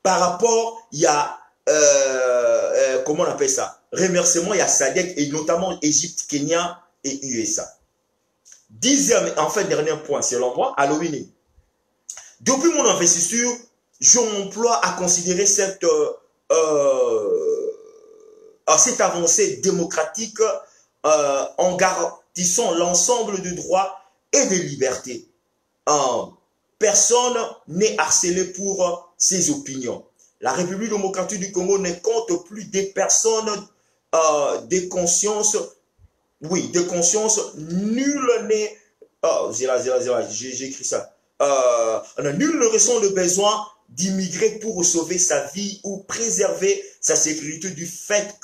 par rapport, il y a, comment on appelle ça, remerciement, il y a SADC, et notamment Égypte, Kenya et USA. 10e, en fait, dernier point, selon moi, Halloween. Depuis mon investiture, je m'emploie à considérer cette avancée démocratique en garantissant l'ensemble des droits et des libertés. Personne n'est harcelé pour ses opinions. La République démocratique du Congo ne compte plus des personnes de conscience. Oui, de conscience. Nul n'est... j'ai écrit ça. Nul ne ressent le besoin d'immigrer pour sauver sa vie ou préserver sa sécurité du fait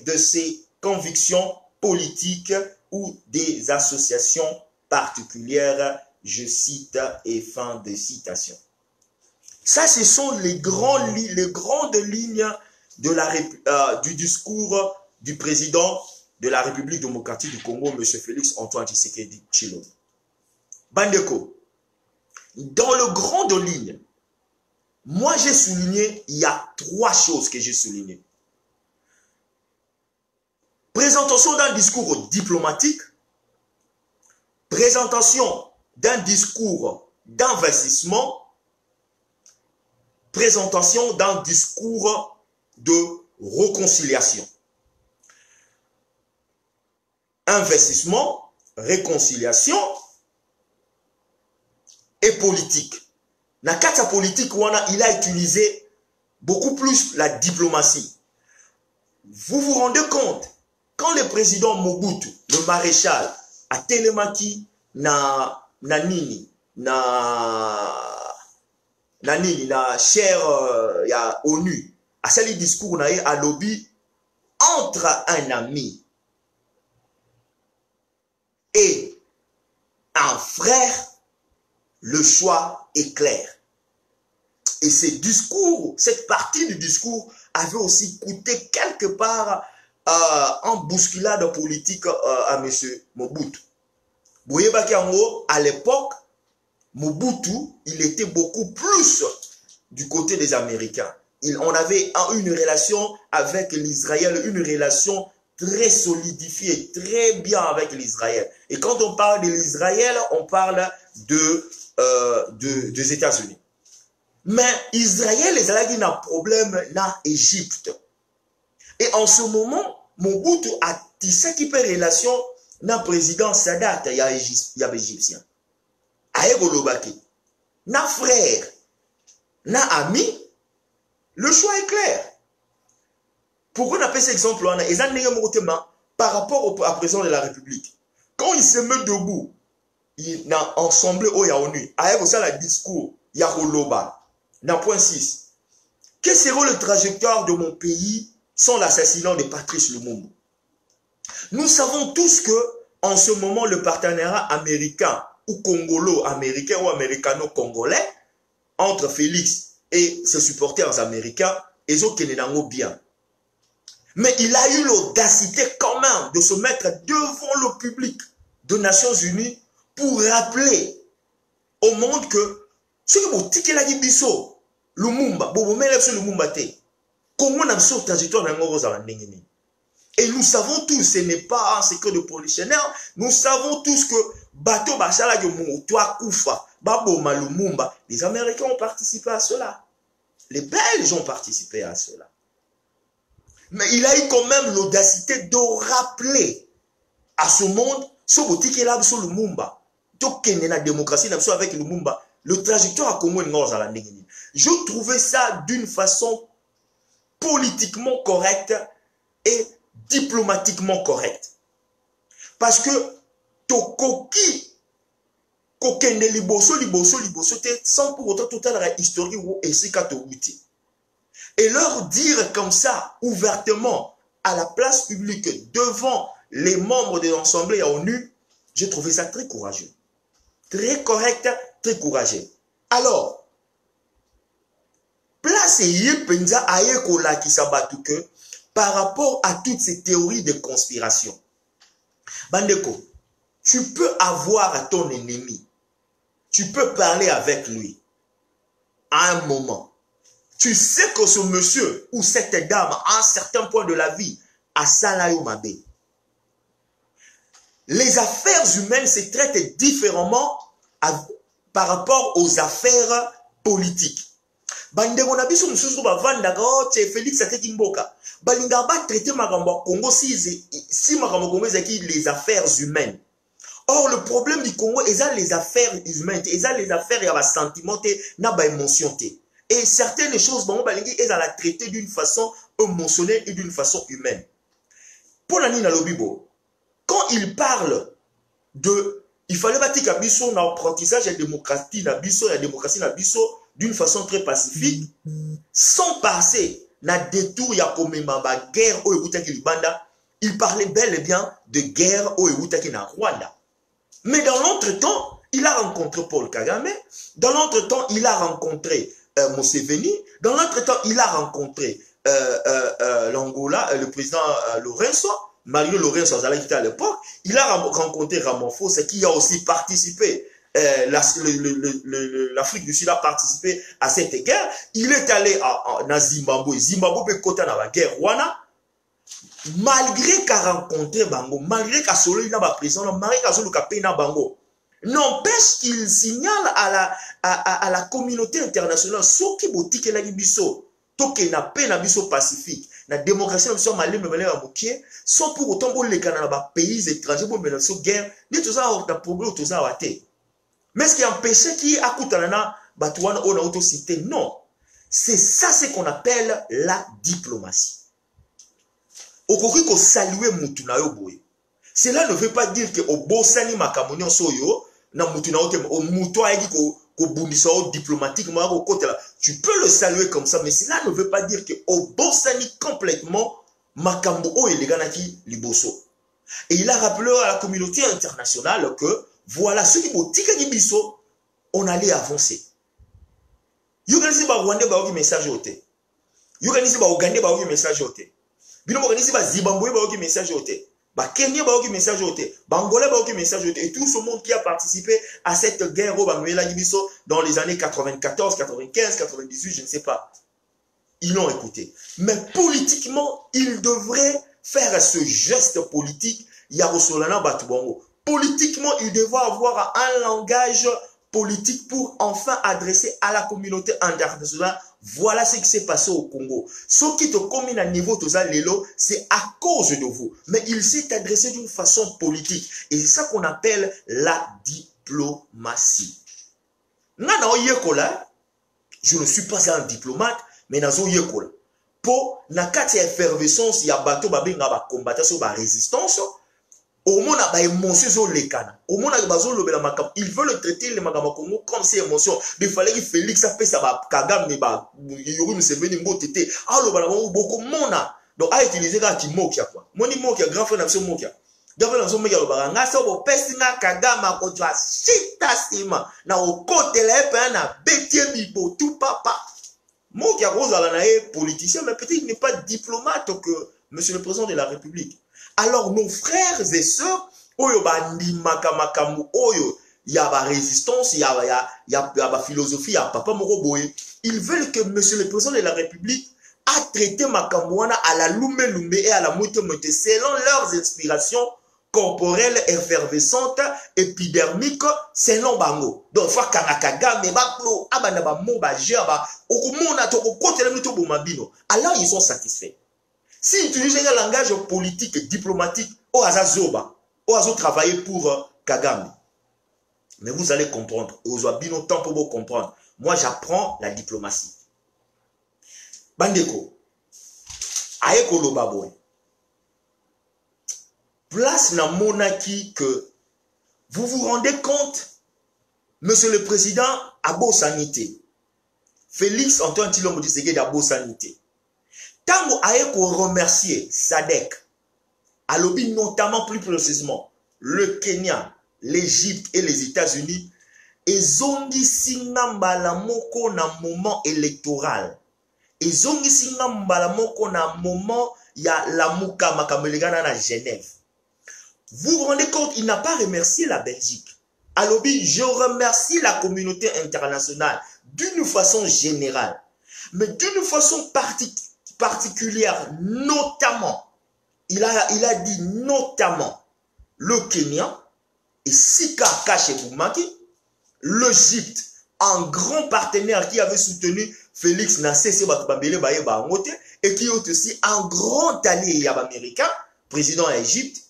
de ses convictions politiques ou des associations particulières, je cite, et fin de citation. Ça, ce sont les grandes lignes de du discours du président de la République démocratique du Congo, M. Félix Antoine Tshisekedi Tshilombo. Bandeko, dans le grand de ligne, moi j'ai souligné, il y a 3 choses que j'ai soulignées. Présentation d'un discours diplomatique, présentation d'un discours d'investissement, présentation d'un discours de réconciliation. Investissement, réconciliation et politique. Dans la politique, il a utilisé beaucoup plus la diplomatie. Vous vous rendez compte, quand le président Mobutu, le maréchal, a télémaki na chaire ya ONU, a sali discours na à lobby entre un ami et un frère, le choix est clair. Et ce discours, cette partie du discours avait aussi coûté quelque part en bousculade politique à M. Mobutu. À l'époque, Mobutu, il était beaucoup plus du côté des Américains. On avait une relation avec l'Israël, une relation très solidifiée, très bien avec l'Israël. Et quand on parle de l'Israël, on parle des États-Unis. Mais Israël, les Alagis n'ont problème dans l'Égypte. Et en ce moment, Mobutu a tissé qui fait relation dans le président Sadat, il y a Égyptien. Aïe Golobaki. Na frère, na ami, le choix est clair. Pourquoi on appelle cet exemple par rapport au président de la République? Quand il se met debout, il a ensemble au Yaonu, aïe ça le discours, Yaroloba. Dans point 6, quelle sera le trajectoire de mon pays sans l'assassinat de Patrice Lumumba? Nous savons tous que, en ce moment, le partenariat américain ou congolo-américain ou américano-congolais entre Félix et ses supporters américains, ils ont qu'elle bien. Mais il a eu l'audacité quand même de se mettre devant le public des Nations Unies pour rappeler au monde que ce que vous dites qu'il a dit biso, Lumumba, comment on a fait trajectoire dans et nous savons tous, ce n'est pas un secret de polichinelle, nous savons tous que bateau Bachala de toi Koufa, Baboma Lumumba, les Américains ont participé à cela. Les Belges ont participé à cela. Mais il a eu quand même l'audacité de rappeler à ce monde ce boutique est là sur Lumumba. Donc, il y a une démocratie avec Lumumba. Le trajectoire à Congo est dans la Ndengeni. Je trouvais ça d'une façon politiquement correcte et diplomatiquement correcte. Parce que Tokoki Kokende liboso sans pour autant total la historique ou esikatouti. Et leur dire comme ça ouvertement à la place publique devant les membres de l'Assemblée à ONU, j'ai trouvé ça très courageux. Très correct, très courageux. Alors, place Penza Ayekola qui s'abattu que par rapport à toutes ces théories de conspiration. Bandeko, tu peux avoir ton ennemi. Tu peux parler avec lui. À un moment. Tu sais que ce monsieur ou cette dame, à un certain point de la vie, a Salayo Mabé. Les affaires humaines se traitent différemment par rapport aux affaires politiques. Bandeko na biso mususu bavanda ko Félix Tshisekedi Mboka. Balinga ba traiter makambo Congo si makambo Congo ezaki les affaires humaines. Or le problème du Congo est les affaires humaines, les affaires ya ba sentiments na ba émotion. Et certaines choses bon balingi eza la traiter d'une façon émotionnelle et d'une façon humaine. Pour la nina lobibo, quand il parle de il fallait bâtir biso na apprentissage de démocratie na biso d'une façon très pacifique, sans passer na détour ya komema ba guerre au Ebutaki Libanda, il parlait bel et bien de guerre au Ebutaki na Rwanda. Mais dans l'entretemps, il a rencontré Paul Kagame, dans l'entretemps, il a rencontré Museveni, dans l'entretemps, il a rencontré l'Angola, le président Lorenzo, Mario Lorenz Azala qui était à l'époque, il a rencontré Ramaphosa qui a aussi participé. L'Afrique du Sud a participé à cette guerre. Il est allé à Zimbabwe. Zimbabwe peut côté dans la guerre. Wana, malgré qu'il a rencontré Bango, malgré qu'il a solo il a président, malgré qu'il a solo il a Bango, n'empêche qu'il signale à la communauté internationale ce qui boutique la Bisso, tout qui n'a pas na biso pacifique, la démocratie na biso malé mais à moquer, sans pour autant pour les Canada pays étrangers pour mener cette guerre, ni tout ça a problème tout ça a été. Mais ce qui empêchait qui a Koutanana, Batouana, on a autocité, non. C'est ça ce qu'on appelle la diplomatie. Au cours qu'on salue Moutunayo Boye. Cela ne veut pas dire que au Bossani Makamoni Soyo, na Moutunayo, au Moutoa ko bundisao diplomatiquement au côté là. Tu peux le saluer comme ça, mais cela ne veut pas dire que au Bossani complètement Makambo et les Ganaki Liboso. Et il a rappelé à la communauté internationale que voilà, ceux qui ont dit biso, on allait avancer. Yoganisi ba Rwanda ba message oté. Yoganisi ba Ougandais ba message oté. Bino Yoganisi ba Zimbabwe ba message oté. Ba Kenya ba message oté. Ba Angola ba message oté. Et tout ce monde qui a participé à cette guerre au Bamela Gibiso dans les années 94, 95, 98, je ne sais pas. Ils l'ont écouté. Mais politiquement, ils devraient faire ce geste politique. Yarosolana Batubongo. Politiquement, il devrait avoir un langage politique pour enfin adresser à la communauté internationale. Voilà ce qui s'est passé au Congo. Ce qui te commune à niveau de Lelo, c'est à cause de vous. Mais il s'est adressé d'une façon politique. Et c'est ça qu'on appelle la diplomatie. Je ne suis pas un diplomate, mais nazo yekola. Pour nakati effervescence, il y a bateau babinga ba combattre sur la résistance. Au monde a des émotions lekana. Au monde a des émotions. Ils veulent traiter les Magamakongo comme ces émotions. Il fallait que Félix a fait ça. Kagame ne va. Yuri Museveni mbotete. Alors balabon beaucoup mona. Donc a utilisé la timokia quoi. Moni mokia grand frère n'abso mokia. Grand frère n'abso mokia le baranga. Ça au pestinga Kagame ko jwa chita sima. Na au côté là pe na betie bibo tout papa. Mokia Rosa la nae politicien mais peut-être il n'est pas diplomate que Monsieur le Président de la République. Alors nos frères et sœurs, oyo bandi makamakamu oyo, il y a la résistance, il y a la philosophie, il y a papa moko boye. Ils veulent que Monsieur le Président de la République a traité makamouana à la lumé et à la moute selon leurs inspirations corporelles effervescentes, épidermiques, selon bango. Donc fois kanakaga me baklo abana ba mo ba jaba okumona to kokote la mito bomabino. Alors ils sont satisfaits. S'ils utilisent un langage politique et diplomatique, au Azazoba, au Azo travailler pour Kagame. Mais vous allez comprendre, aux Abino temps pour vous comprendre. Moi, j'apprends la diplomatie. Bandeko, Aeko Lobaboy. Place na monarchie que vous vous rendez compte, Monsieur le Président, à beau sanité. Félix Antoine Tshilombo Tshisekedi à beau sanité. Tango Aeko remercier Sadek, à l'objet notamment plus précisément le Kenya, l'Égypte et les États-Unis, et zongi singa mbalamoko na moment électoral. Et zongi singa mbalamoko na moment ya la muka makamelegana na Genève. Vous vous rendez compte, il n'a pas remercié la Belgique. À l'objet, je remercie la communauté internationale d'une façon générale, mais d'une façon particulière, notamment, il a dit notamment le Kenya et Sika Kachebumaki, l'Égypte, un grand partenaire qui avait soutenu Félix Nassese Batubambele Baye Bangote et qui est aussi un grand allié américain, président d'Égypte,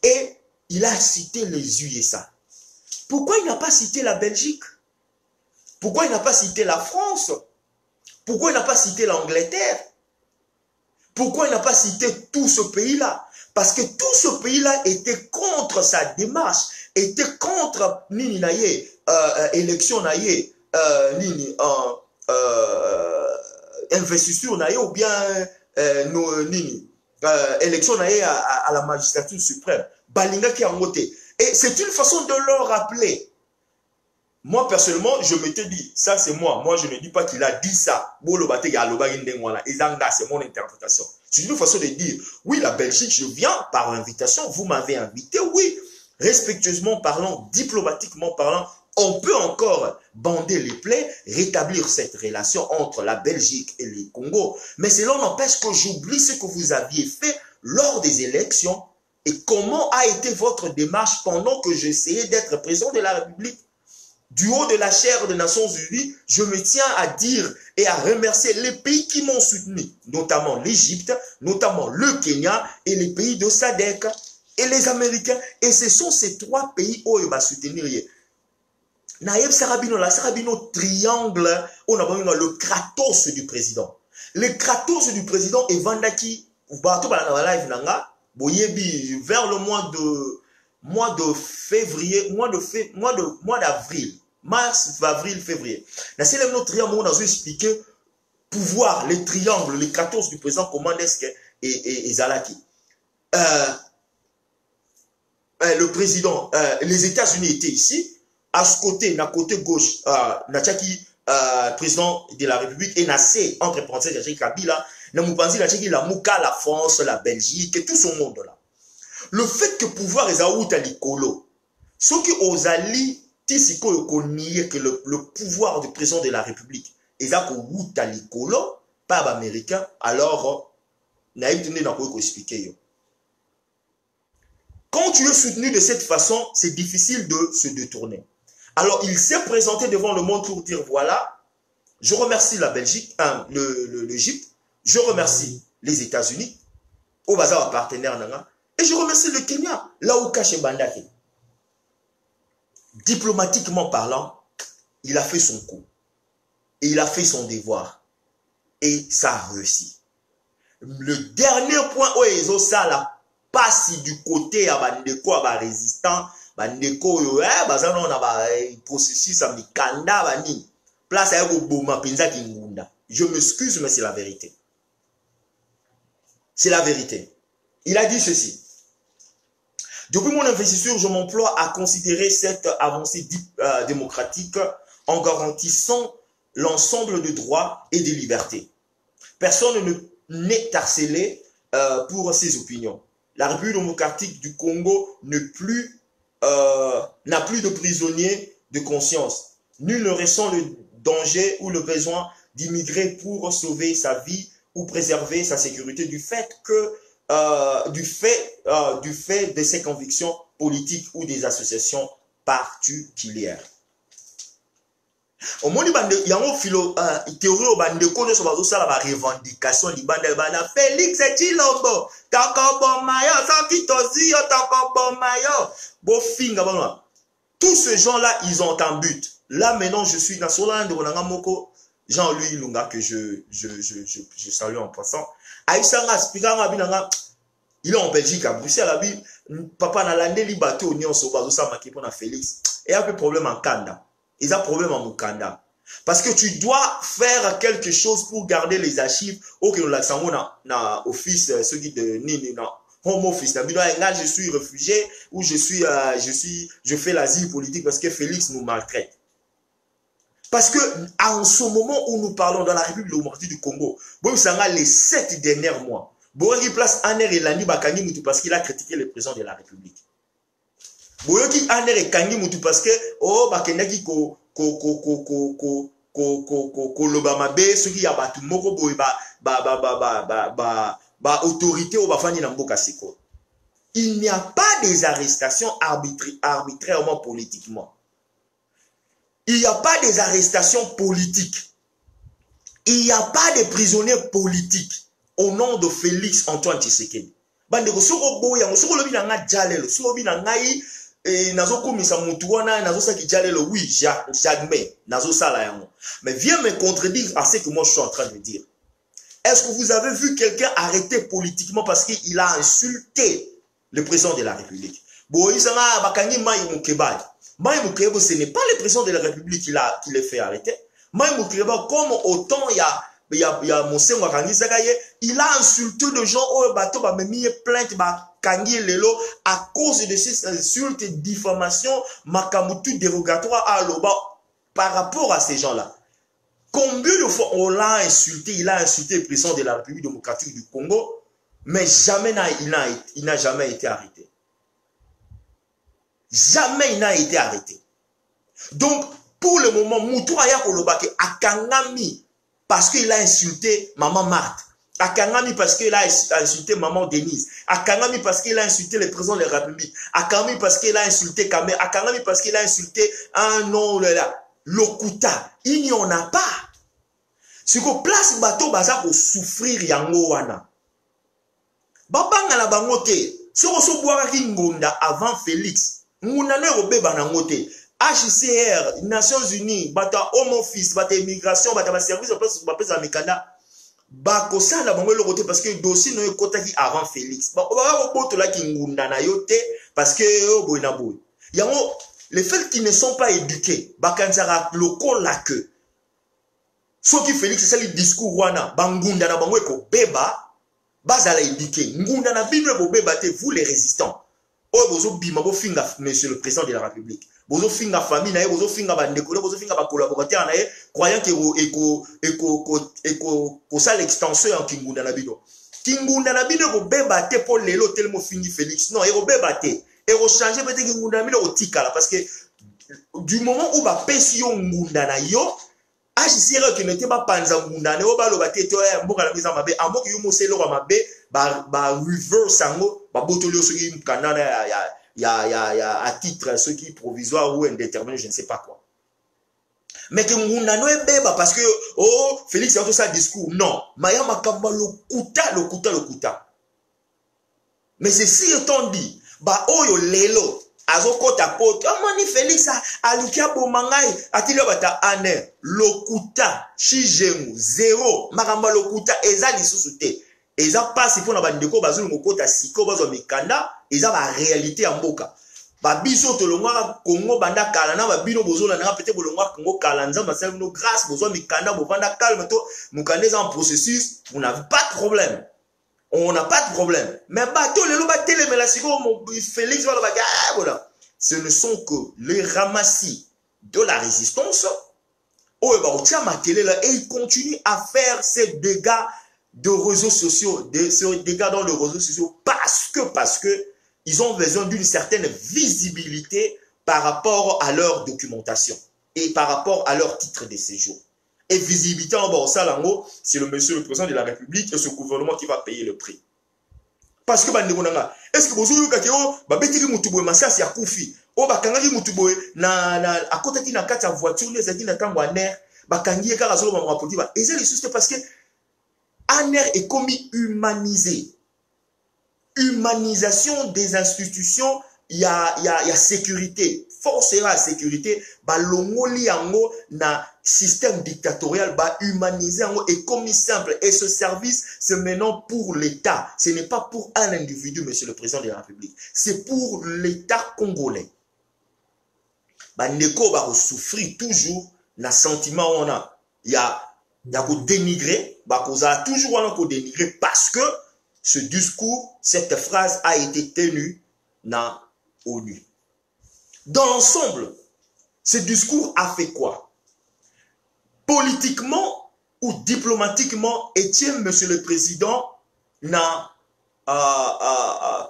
et il a cité les USA. Pourquoi il n'a pas cité la Belgique? Pourquoi il n'a pas cité la France? Pourquoi il n'a pas cité l'Angleterre? Pourquoi il n'a pas cité tout ce pays-là? Parce que tout ce pays-là était contre sa démarche, était contre Nini Naye, élection Naye, Nini, investiture Naye, ou bien Nini, élection Naye à la magistrature suprême. Balinga qui a voté. Et c'est une façon de leur rappeler Moi, personnellement, je m'étais dit, ça c'est moi. Moi, je ne dis pas qu'il a dit ça. C'est mon interprétation. C'est une façon de dire, oui, la Belgique, je viens par invitation. Vous m'avez invité, oui. Respectueusement parlant, diplomatiquement parlant, on peut encore bander les plaies, rétablir cette relation entre la Belgique et le Congo. Mais cela n'empêche que j'oublie ce que vous aviez fait lors des élections et comment a été votre démarche pendant que j'essayais d'être président de la République. Du haut de la chaire des Nations Unies, je me tiens à dire et à remercier les pays qui m'ont soutenu, notamment l'Égypte, notamment le Kenya et les pays de SADC et les Américains. Et ce sont ces trois pays où il va soutenir. Naïb Sarabino, la Sarabino triangle, on a le Kratos du président. Le Kratos du président est Vandaki, vers le mois de février, mois d'avril, mars, avril, février. Dans ce triangle, on a expliqué pouvoir, les triangles, les 14 du président, comment est-ce que et Zalaki. Le président, les États-Unis étaient ici. À ce côté, na côté gauche, Nachaki, président de la République, et Nassé, entre parenthèses, Nachaki Kabila, Namoupanzi, Nachaki, la Mouka, la France, la Belgique, et tout ce monde-là. Le fait que pouvoir est à l'icolo, ce qui aux alliés, tisiko nier que le pouvoir du président de la République est à l'icolo, pas américain, alors, naïf tenez n'a pas expliquer. Quand tu es soutenu de cette façon, c'est difficile de se détourner. Alors, il s'est présenté devant le monde pour dire, voilà, je remercie la Belgique, l'Égypte, je remercie les États-Unis, au bazar partenaire, et je remercie le Kenya, là où cache Bandake. Diplomatiquement parlant, il a fait son coup. Et il a fait son devoir. Et ça a réussi. Le dernier point où ils ont ça, là, passe du côté à Bandeko, à résistant, Bandeko, on a processus à Mikanda, Bani. Place à Boma, Pinza Kingunda. Je m'excuse, mais c'est la vérité. C'est la vérité. Il a dit ceci. Depuis mon investiture, je m'emploie à considérer cette avancée démocratique en garantissant l'ensemble de droits et de libertés. Personne n'est harcelé pour ses opinions. La République démocratique du Congo n'a plus de prisonniers de conscience. Nul ne ressent le danger ou le besoin d'immigrer pour sauver sa vie ou préserver sa sécurité du fait de ses convictions politiques ou des associations particulières. Au moins, il y a une théorie au bandeko de la revendication du bandeko. Félix Chilombo, Takobo Mayo, Sakitozi, Takobo Mayo, Bofinga. Tous ces gens-là, ils ont un but. Là, maintenant, je suis dans Solande, Moko, Jean-Louis Lunga, que je salue en passant. Il est en Belgique, à Bruxelles, papa n'a landé li bateau ni on se base ça maquillé pour Félix. Et il y a un problème en Kanda. Il y a un problème en Mukanda. Parce que tu dois faire quelque chose pour garder les archives. Ok, nous l'accent na office, ceux qui de ni home office. Je suis réfugié ou je fais l'asile politique parce que Félix nous maltraite. Parce que en ce moment où nous parlons dans la République démocratique du Congo, les 7 derniers mois, Boyoki place Aner et Lani Bakani Moutou parce qu'il a critiqué le président de la République. Boyoki Aner et Kangi Moutou parce que oh Bakenaki Lobamabe ceux qui abattu moko boy autorité au bafani na mboka siko. Il n'y a pas des arrestations arbitrairement politiquement. Il n'y a pas des arrestations politiques. Il n'y a pas de prisonniers politiques au nom de Félix Antoine Tshisekedi. Bande ko soko boya soko lobi na nga jalelo soko bi na ngai nazo komisa mutu wana nazo saki jalelo oui j'admets nazo sala yango. Mais viens me contredire à ce que moi je suis en train de dire. Est-ce que vous avez vu quelqu'un arrêté politiquement parce qu'il a insulté le président de la République? Boisanga bakangi Mai Mukeba. Mai Mukeba, ce n'est pas le président de la République qui l'a fait arrêter. Mai Mukeba, comme autant il y a Monseigneur Wakangi Zagaye, il a insulté les gens au bateau, il a mis plainte, Kangi Lelo, à cause de ces insultes et diffamations, Makamutu dérogatoire à Loba, par rapport à ces gens-là. Combien de fois on l'a insulté, il a insulté le président de la République démocratique du Congo, mais jamais il n'a jamais été arrêté. Jamais il n'a été arrêté. Donc, pour le moment, Moutou Aya Kolobake a Kangami parce qu'il a insulté maman Marthe. À Kangami parce qu'il a insulté maman Denise. À Kangami parce qu'il a insulté le président de la République. À Kangami parce qu'il a insulté Kamé. À Kangami parce qu'il a insulté un nom là. Lokuta. Il n'y en a pas. Ce que place bateau baza pour souffrir yango wana. Babanga la bangote. Si on se boit Ringonda avant Félix. Mounane robeba nangote. HCR, Nations Unies, bata Home Office, bata immigration, bata service de place bapesa mikanda. Bakosa la bango le côté parce que le dossier no ekotaki avant Félix. Ba ba boto la kingunda na yote parce que boina boy. Yango les faits qui ne sont pas éduqués, bakanzara loko la que. Ceux qui Félix c'est le discours wana bangunda na bango ko beba bazala éduqué. Ngunda na bino ko beba te vous les résistants. Oh, bozo bima bo finga monsieur le président de la République. Bozo finga famille na ye, bozo finga ba ndekolo, bozo finga ba collaborateur na ye, croyant que ça l'extension en Kingunda na bino. Kingunda na bino ko beba te pour lelo tellement fingi Félix. Non, e ko beba te. E ko changer peut-être Kingunda na bino ko tikala parce que du moment où ba pesi yo ngunda na yo, HCR qui n'était pas panza ngunda na yo ba lo ba te to mboka la mise mabe, ambo ki yo moselo ba mabe, ba reverse ango, ba botolio so ki mkanana ya à titre ce qui est provisoire ou indéterminé, je ne sais pas quoi. Mais que Mounano est bébé parce que oh Félix a tout ça discours. Non, Maya Makamba le kuta. Mais ceci étant dit, bah oh yo lelo azoko tapote. Oh mani Félix a lukia bomangai atilo bata ane lokuta chijemu zéro makamba lokuta ezali susute. Eza passe pour na bandeko bazulu mokota siko bazo mikanda eza ba réalité en mboka ba biso to longwa Congo banda kala na ba bino bozola na peut-être bolongwa Congo kala nzamba sel no grâce bozo mikanda bo banda calme to mukandeza en processus on n'a pas de problème, on n'a pas de problème, mais bato lelo ba telemela siko mo Félix va ba voilà, ce ne sont que les ramassis de la résistance oh ba otia makele là et ils continuent à faire ces dégâts de réseaux sociaux, ces dégâts dans les réseaux sociaux parce que ils ont besoin d'une certaine visibilité par rapport à leur documentation et par rapport à leur titre de séjour. Et visibilité en bas, ça, c'est le monsieur le président de la République et ce gouvernement qui va payer le prix. Parce que, est-ce que vous avez ANER est commis humanisé. Humanisation des institutions, il y a sécurité. Forcément la sécurité, bah l'ongoli ango na système dictatorial, bah humanisé ango est commis simple. Et ce service, c'est maintenant pour l'État. Ce n'est pas pour un individu, monsieur le président de la République. C'est pour l'État congolais. Bah neko va souffrir toujours na sentiment on a. Il y a qu'on dénigrer, bah qu'on a toujours qu'on dénigrer parce que ce discours, cette phrase a été tenue dans l'ONU. Dans l'ensemble, ce discours a fait quoi? Politiquement ou diplomatiquement, Etienne, monsieur le président, na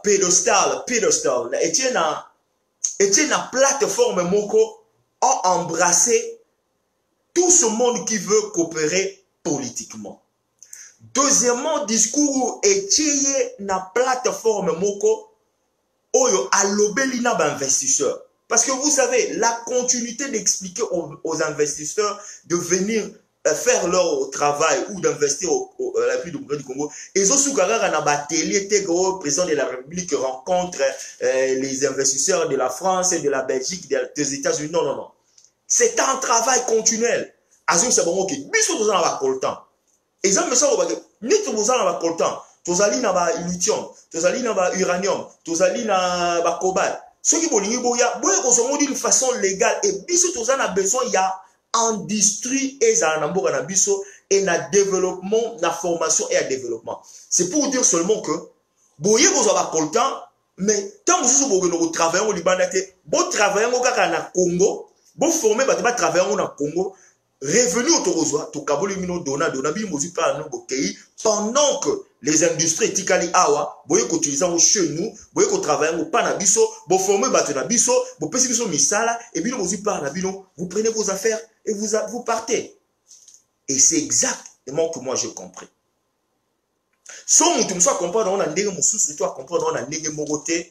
pédestal, Etienne na plateforme Moko a embrassé tout ce monde qui veut coopérer politiquement. Deuxièmement, discours étié na plateforme Moko oyo alobeli na ba investisseurs. Parce que vous savez, la continuité d'expliquer aux investisseurs de venir faire leur travail ou d'investir à la République du Congo. Et aussi, le président de la République rencontre les investisseurs de la France, de la Belgique, des États-Unis. Non, non, non. C'est un travail continuel. Azul, c'est bon, ok. Biso, vous en avez le temps. Exemple, ça, vous en avez le temps. Vous allez dans le lithium, vous allez dans le uranium, vous allez dans le cobalt. Ceux qui vont d'une façon légale et biso, vous en avez besoin, il y a industrie et na développement, la formation et le développement. C'est pour dire seulement que vous avez le temps, mais tant que vous travaillez au Liban, vous travaillez au Congo, Bon former ba travailler au Congo, revenu au Torozwa, to kaboli mino dona bi mozu pa no bokei pendant que les industries tikali awa, boye ko utiliser chez nous, boye ko travailler au pa na biso, bon former ba na biso, bo pesi biso misala et bino mozu pa na bino, vous prenez vos affaires et vous partez. Et c'est exactement que moi je comprends. Si on soit comprendre on a ndenge mususu toi comprendre on a ndenge mogote,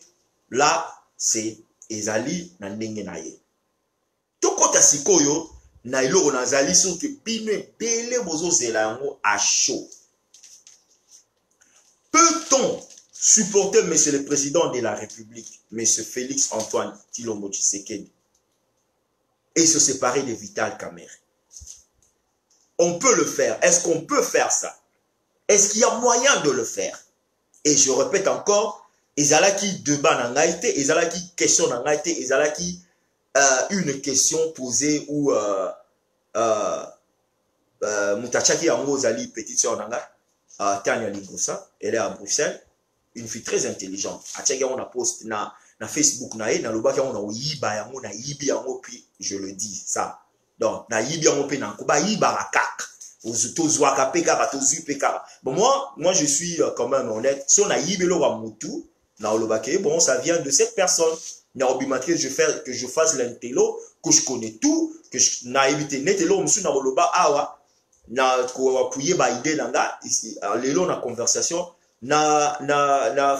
là c'est ezali na ndenge na ye. To kota sikoyo na iloko nazali so que bino ebele bozo zela yango à chaud. Peut-on supporter monsieur le président de la République, monsieur Félix Antoine Tshilombo Tshisekedi, et se séparer de Vital Kamerhe? On peut le faire. Est-ce qu'on peut faire ça? Est-ce qu'il y a moyen de le faire? Et je répète encore, ezalaki débat nangaïté, ezalaki question nangaïté, ezalaki une question posée où Moutachaki Yango Zali, petite soeur nanga, Tania Ligosa, elle est à Bruxelles, une fille très intelligente. Atchaki on a post na Facebook na e, na lobaki on a yiba yango na yibi yango, puis je le dis ça. Donc na yibi yango pe na kuba yiba rakak. Bon, moi je suis quand même honnête. Si on a yibelo wa mutu, na olobake, bon, ça vient de cette personne. Na obimatri que je fasse l'intello, que je connais tout, que je na évité netelo musu na oloba awa, na ko appuyer ba idée nanga ici. Lelo na conversation na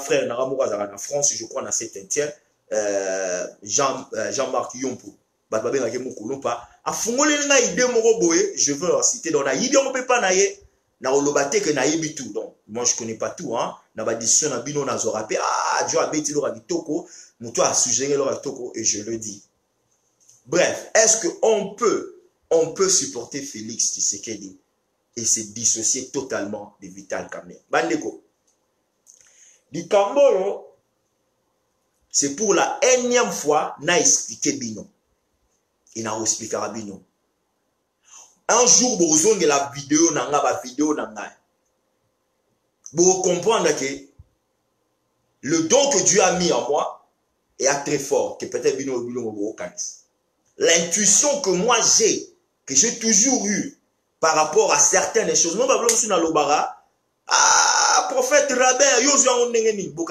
frère na ramouraza na France, je crois na cet entier Jean-Marc Yompo. Batbabe ngake mukulupa. Je veux en citer dans la on peut pas naïe na olobate que naïbi tout. Donc moi je connais pas tout hein. Na ba décision na bino na zorapé ah Dieu a bêti lo rabitoko, muto a suggéré lo rabitoko et je le dis. Bref, est-ce que on peut supporter Félix Tshisekedi et se dissocier totalement de Vital Kamerhe? Bandeko. Di Kambolo, c'est pour la énième fois na expliquer bino. Il n'a expliqué à Bino. Un jour, vous avez la vidéo, vous comprendre que le don que Dieu a mis en moi est très fort, que peut-être Bino l'intuition que moi j'ai, que j'ai toujours eu par rapport à certaines choses. Non, pas sur l'obara. Ah, prophète Rabin,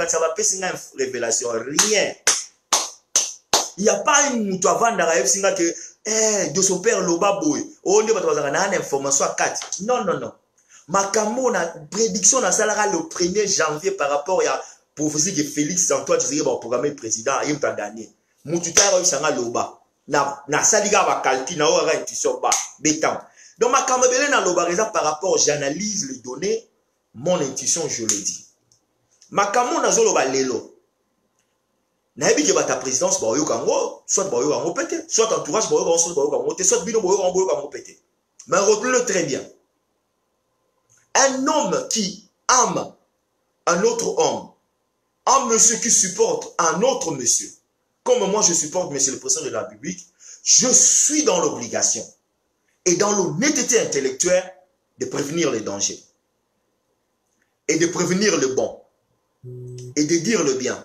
ça va passer une révélation. Rien. Il n'y a pas une moutou avant d'arriver que de son père Loba Boy. On ne va pas avoir une information à 4. Non, non, non. Makambo, la prédiction na salara le 1er janvier par rapport à la prophétie que Félix Antoine Tshisekedi va programmer président. Il va gagner. Moutou ta sanga Loba. Na saliga va calquer na ora intuition ba béton. Donc makambo belé na Loba par rapport j'analyse les données, mon intuition je le dis. Makambo na zolo ba lelo. Naïbi qui va ta présidence, soit pété, soit entourage, soit bino, pété. Mais retenez-le très bien. Un homme qui aime un autre homme, un monsieur qui supporte un autre monsieur, comme moi je supporte monsieur le président de la République, je suis dans l'obligation et dans l'honnêteté intellectuelle de prévenir les dangers et de prévenir le bon et de dire le bien.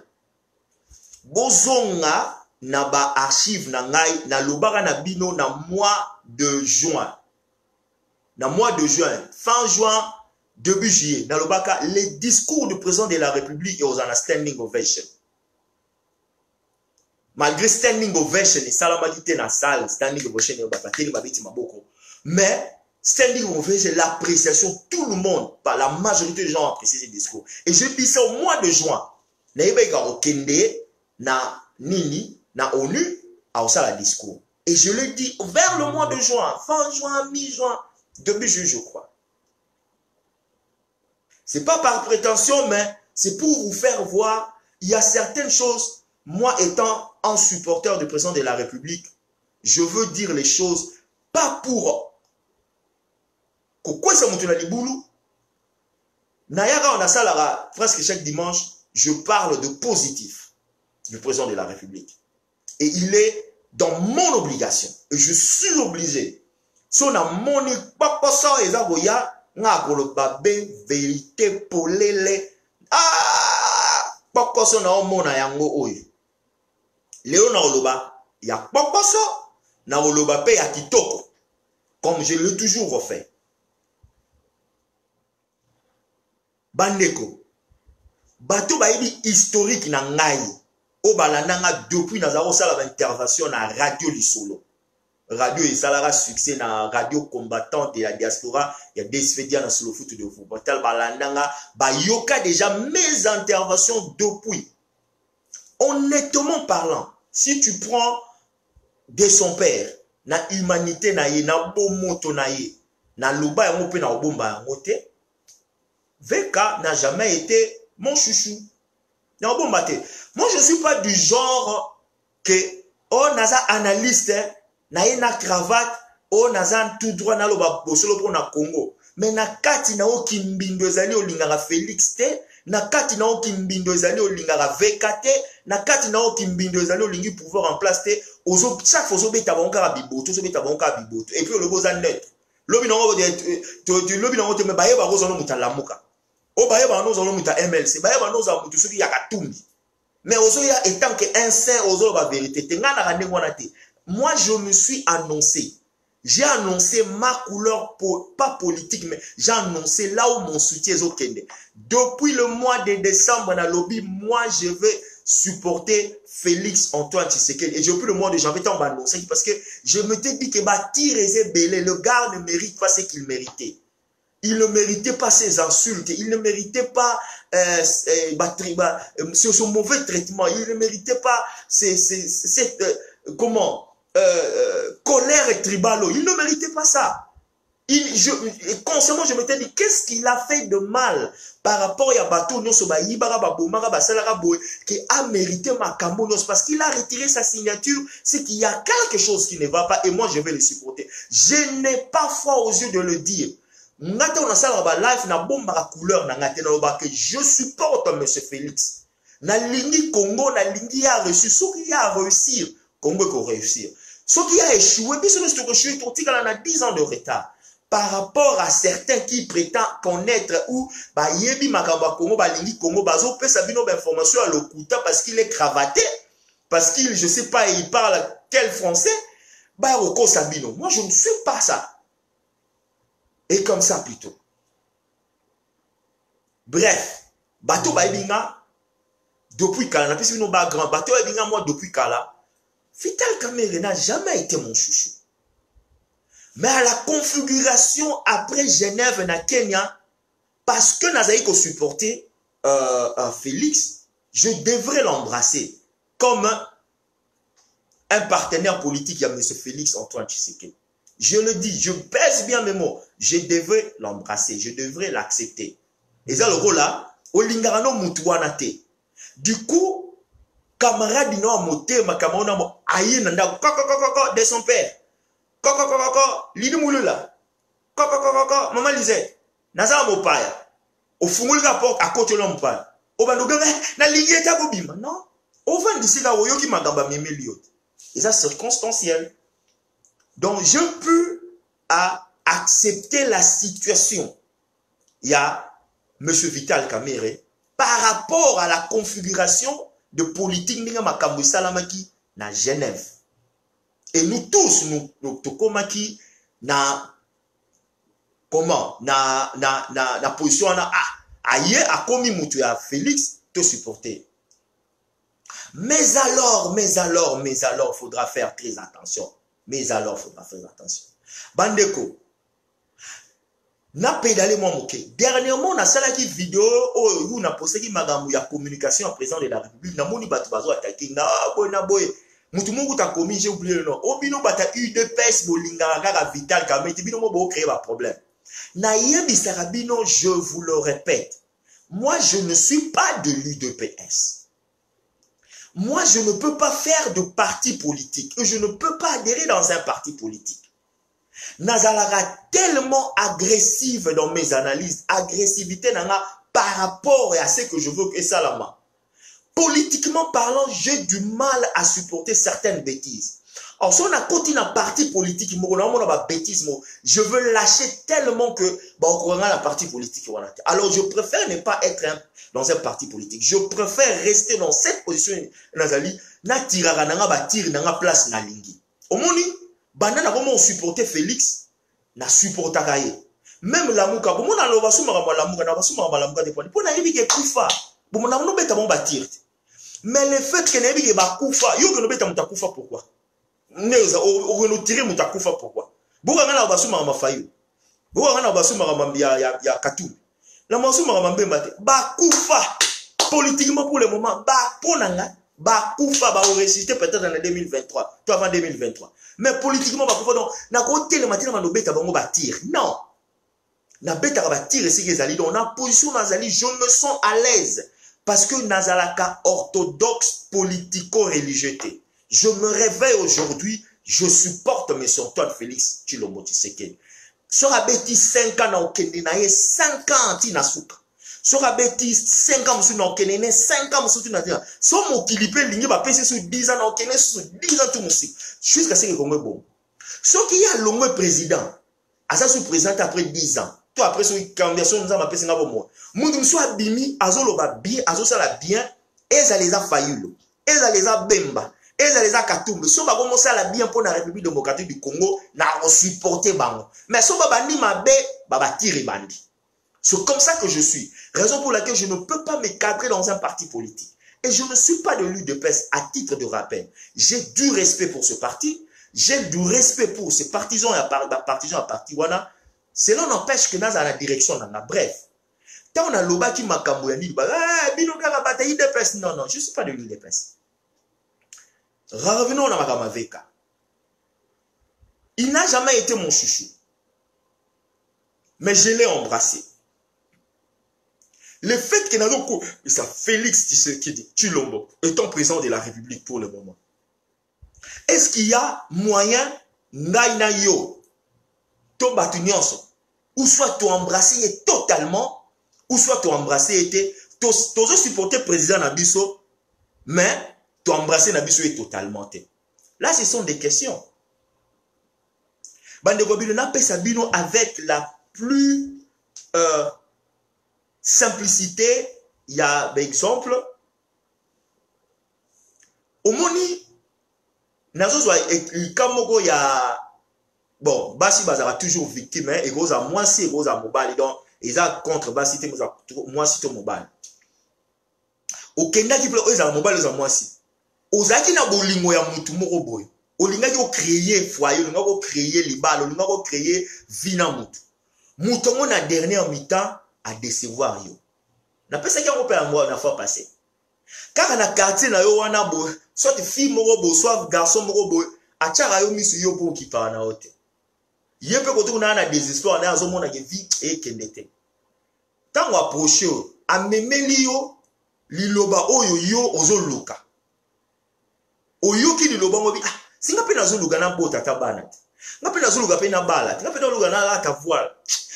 Bozonga na ba archive na ngai na lobara na bino na mois de juin. Na mois de juin, fin juin, début juillet, na lobaka les discours du président de la République et aux en standing ovation. Malgré standing ovation et salamalité na salle, standing ovation et babateli babiti maboko. Mais standing ovation, l'appréciation, tout le monde, par la majorité des gens ont apprécié ces discours. Et je dis ça au mois de juin. Na ibeka okende na nini, na ONU, à ça la discours. Et je le dis vers le mois de juin, fin juin, mi-juin, début juillet, je crois. C'est pas par prétention, mais c'est pour vous faire voir, il y a certaines choses, moi étant un supporter du président de la République, je veux dire les choses, pas pour quoi ça monte na liboulou. Nayaga on a ça presque chaque dimanche, je parle de positif du président de la République. Et il est dans mon obligation. Et je suis obligé. Si on a mon ça et ça, il y a vérité pour les. Ah! Poko so na mon yango oyo. Léona Oloba, il y a poko so. na oloba pe ya kitoko, comme je l'ai toujours refait. Bandeko, bato bayebi historique na ngai, o balandanga depuis nazaro sala intervention na radio Lisolo. Radio esalaka succès na radio combattante de la diaspora, il y a des fédia na solo foot de vous. Batal balandanga bayoka déjà mes interventions depuis. Honnêtement parlant, si tu prends de son père, na humanité na ye, na bomoto na ye, na loba ya mope na obomba ya mote, VK n'a jamais été mon chouchou. Non, bon, moi, je ne suis pas du genre que, oh, naza analyste, na cravate, oh, naza tout droit, na loba bosolo pour na Congo. Mais na kati na o kimbindo ezali o lingara Félix te, na kati na o kimbindo ezali o lingara VK te, na kati na o kimbindo ezali o lingi pouvoir en place te, ozo, chaque fois, ozo beta bonka biboto, ozo beta bonka biboto. Et puis, le boza net. Lobi nango te me baye ba rozo no mutalamuka. O baye ba no zo no muta MLC, baye ba no za mutu soki ya katumbi. Mais ozo ya étant que un saint ozo ba vérité te ngana ka ndengwana te. Moi je me suis annoncé. J'ai annoncé ma couleur pas politique mais j'ai annoncé là où mon soutien est au Kenya. Depuis le mois de décembre dans lobby, moi je vais supporter Félix Antoine Tshisekedi. Et depuis le mois de janvier, on va annoncer parce que je me suis dit que Bati Rézé Belé, le gars ne mérite pas ce qu'il méritait. Il ne méritait pas ses insultes, il ne méritait pas son mauvais traitement, il ne méritait pas cette colère tribale, il ne méritait pas ça. Consciemment, je m'étais dit, qu'est-ce qu'il a fait de mal par rapport à Bato qui a mérité Makambo, parce qu'il a retiré sa signature, c'est qu'il y a quelque chose qui ne va pas, et moi je vais le supporter. Je n'ai pas foi aux yeux de le dire. Je supporte M. Félix. Na lingi Congo, na lingi a reçu. Ce qui a réussir, Congo peut réussir. Ce qui a échoué, puis il a 10 ans de retard. Par rapport à certains qui prétendent connaître ou yebi makamba Congo, lingi Congo, bazo peut sabino d'information à l'okuta parce qu'il est cravaté, parce qu'il, je sais pas, il parle quel français, roko sabino. Moi, je ne suis pas ça. Et comme ça plutôt. Bref, bateau baibinga depuis Kala, puis nous ba grand bateau baibinga moi depuis Kala. Vital Kamerhe n'a jamais été mon chouchou. Mais à la configuration après Genève na Kenya, parce que Nazaïko supportait Félix, je devrais l'embrasser comme un partenaire politique. Il y a M. Félix Antoine Tshisekedi. Je le dis, je pèse bien mes mots. Je devrais l'embrasser, je devrais l'accepter. Et ça, le rôle là, au lingarano mutuanate. Du coup, camarade no moté, ma camarade no aïe nanda, de son père. Lidi moulula. Maman Lisette. Naza mo paya. Au fungul ka porte à côté l'homme paya. Au bandoga, na ligi eta bobima. Non. Au van d'ici là, au yoki magamba memeliot. Et ça, circonstanciel. Donc, je peux accepter la situation. Il y a M. Vital Kamerhe par rapport à la configuration de politique Makambo Salamaki na Genève. Et nous tous, nous tokomaki na comment na position na aye a commis mutu ya Félix te supporter. Mais alors, faudra faire très attention. Mais alors, faudra faire attention. Bandeko, na pédalé moi moké. Dernièrement, on a salaki vidéo où on a posté qui magamou ya communication en président de la République. Na moni batu bazo attaqué. Na boy. Mutu mungu ta commis, j'ai oublié le nom. Obino bata UDPS bolinga gaga Vital Kamerhe. Bino mo bo créer un problème. Na yebi sarabino, je vous le répète. Moi, je ne suis pas de l'UDPS. Moi, je ne peux pas faire de parti politique. Je ne peux pas adhérer dans un parti politique. Nazalara tellement agressive dans mes analyses. Agressivité nanga par rapport à ce que je veux que ça lama. Politiquement parlant, j'ai du mal à supporter certaines bêtises. Alors, si on a continué un parti politique, je veux lâcher tellement que on a la partie politique. Alors, je préfère ne pas être dans un parti politique. Je préfère rester dans cette position. Nazali, na tirara nanga ba tire nanga place na lingi. Omoni, Banana comment on supportait Félix, na supporta kaye. Même Lamuka, bon on a l'oba sous marama Lamuka, na sous marama Lamuka dépend. Pour na yebi ke kufa, bon on a non beta bon bâtir. Mais le fait que na yebi ke ba kufa, yo que no beta muta kufa pourquoi? Neza, on nous tirer muta kufa pourquoi? Boka ngana oba sous marama fayu. Boka ngana oba sous marama ya Katou. La masu marama mbemba te, ba kufa politiquement pour le moment, ba ponanga. Ba koufa ba ressusciter peut-être en 2023, toi avant 2023. Mais politiquement ba koufa donc na côté le matin na beta bango ba tir. Non. Na beta ba tir c'est que zali donc na position nazali je me sens à l'aise parce que nazalaka orthodoxe politico-religieux. Je me réveille aujourd'hui, je supporte M. Antoine Félix Tshilombo Tshisekedi. Sera bêtis 5 ans na okende na ye 5 ans tina souka. Sora bêtis 5 ans sur n'okene 5 ans sur n'atia so mo kilipé lingi ba pese sur 10 ans n'okene sur 10 ans tout musique jusqu'à ce que comme bon so qui a longue président asa sous président après 10 ans toi après sur candidature nous a pese ngabo moi mundu so abimi azolo ba bien azo sala bien eza les a fayulo eza les a bemba eza les a katumbe so ba commencer à la bien pour la République démocratique du Congo na supporter bango mais so ba bandi mabe ba batire bandi. C'est comme ça que je suis. Raison pour laquelle je ne peux pas me cadrer dans un parti politique. Et je ne suis pas de l'UDPS à titre de rappel. J'ai du respect pour ce parti. J'ai du respect pour ces partisans à parti wana. Cela n'empêche que nous avons la direction. Bref. Tant on a l'oba qui m'a camboyani. Non, non, je ne suis pas de l'UDPS. Revenons à Makamaveka. Il n'a jamais été mon chouchou. Mais je l'ai embrassé. Le fait que Nazoko, ça Félix Tshilombo étant président de la République pour le moment, est-ce qu'il y a moyen naïnayo to batunianso ou soit tu embrasser totalement ou soit tu embrasser était tu supporter président Nabiso mais tu embrasser Nabiso est totalement là ce sont des questions. Bande Gobino n'a pas Sabino avec la plus simplicité, il y a par exemple au moni nazo kamoko ya bon basi bazara toujours victime et goza moi si goza mobile donc ils a contre basi te moi si to mobile au kenda ki plo eza mobile eza moi si ozaki na bolingo ya mutu moko boy olingaki ko créer foyer olingaki ko créer libalo olingaki ko créer vie na mutu mutu ngo na dernière mi-temps à décevoir yo. Na pesa ki ngo pela moi na fois passé. Car na quartier na yo wana bo, soit fille moko bo, soit garçon moko bo, achara yo misu yo pour ki pa na hote. Yepé ko tu na na désespoir na zo mona ke vie e kendete. Tango approcher amemeli yo liloba oyo yo ozoluka. Oyo ki liloba ngobi ah singa pe na zoluka na bota tabana. Ngape na zoluka pe na bala, ngape na zoluka na la voile.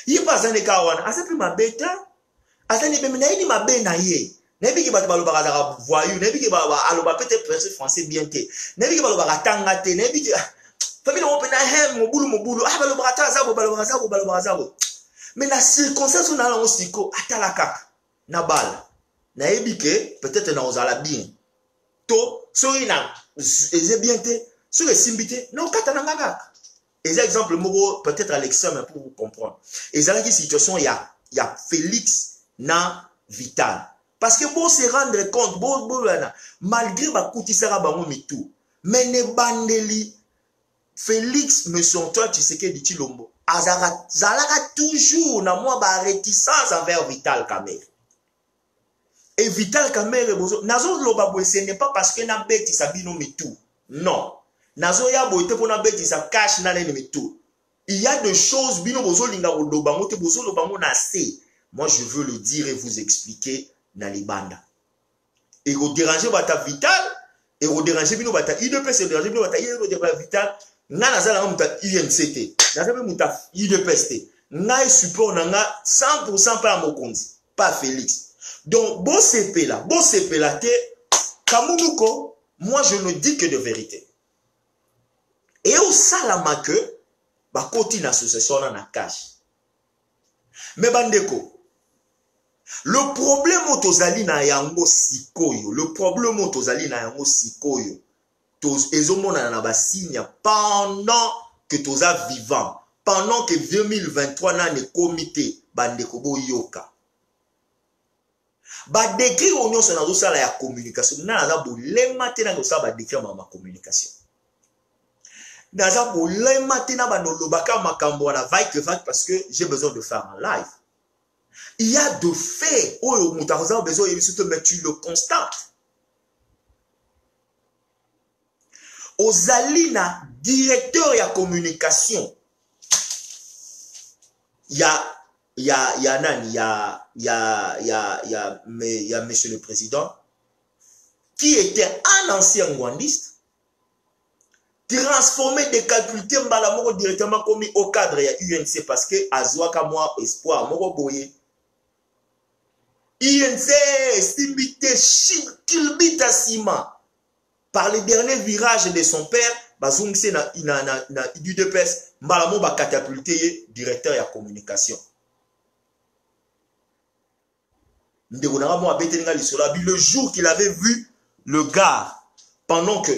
Il passe un écarone, à ce plus ma bête, à ce niveau, n'a ma bête naïe, n'a pas qui va te balobaga voyou, n'a pas qui va aloba peut-être presque français bien té, n'a pas qui va balobaga tangate, n'a pas qui famille on peut na mon boulot, ah balobaga zabo, mais la circonstance on a là aussi ko atalaka, na bal, n'a ébike peut-être na ozala bien, to, so ina, c'est bien té, so le simbité, non katananga. Et exemple, peut-être Alexandre pour vous comprendre. Et dans la situation, il y a Félix na Vital. Parce que bon se rendre compte, malgré ma coutissera tout, mais ne bandeli Félix me sont toi tu sais que dit Tshilombo. Zalaka toujours na moi ba réticence envers Vital Kamerhe. Et Vital Kamerhe nazo loba boy ce n'est pas parce que na beti sabino mitou. Non. Nazoya boite pour na beti sa cache na l'ennemi tout. Il y a des choses bino bozo linga bodoba mote bozo lobango na se. Moi je veux le dire et vous expliquer na libanda. Et vous déranger bata Vital et vous déranger bino bata IDPS et déranger bino bata Vital na nazala muta INCT. Nazala muta IDPS. Na support nanga 100% pas Mokonzi, pas Félix. Donc bon CP là te kamunuko, moi je ne dis que de vérité. Et au salama que ba koti na association na cash. Mais bandeko, le problème otozali na yango sikoyo, le problème otozali na yango sikoyo, ezomona na basinya pendant que toza vivant pendant que 2023 n'a ne comité bandeko boyoka. Ba décrit onyo so na sala ya communication na za bolema te na so ba décrit ma communication. Na za bolema te na ba nolobaka makambo na vague parce que j'ai besoin de faire un live. Il y a de faits oyo mutakoza besoin de surtout mais tu le constates. Ozalina directeur ya communication. Il y a monsieur le président qui était un ancien rwandiste transformé de calculité mbalamoko directement commis au cadre ya UNC parce que azwaka moi espoir moko boye UNC simité kilbita sima par le dernier virage de son père bazungise na UDPS mbalamo ba catapulté directeur ya communication. Le jour qu'il avait vu le gars, pendant que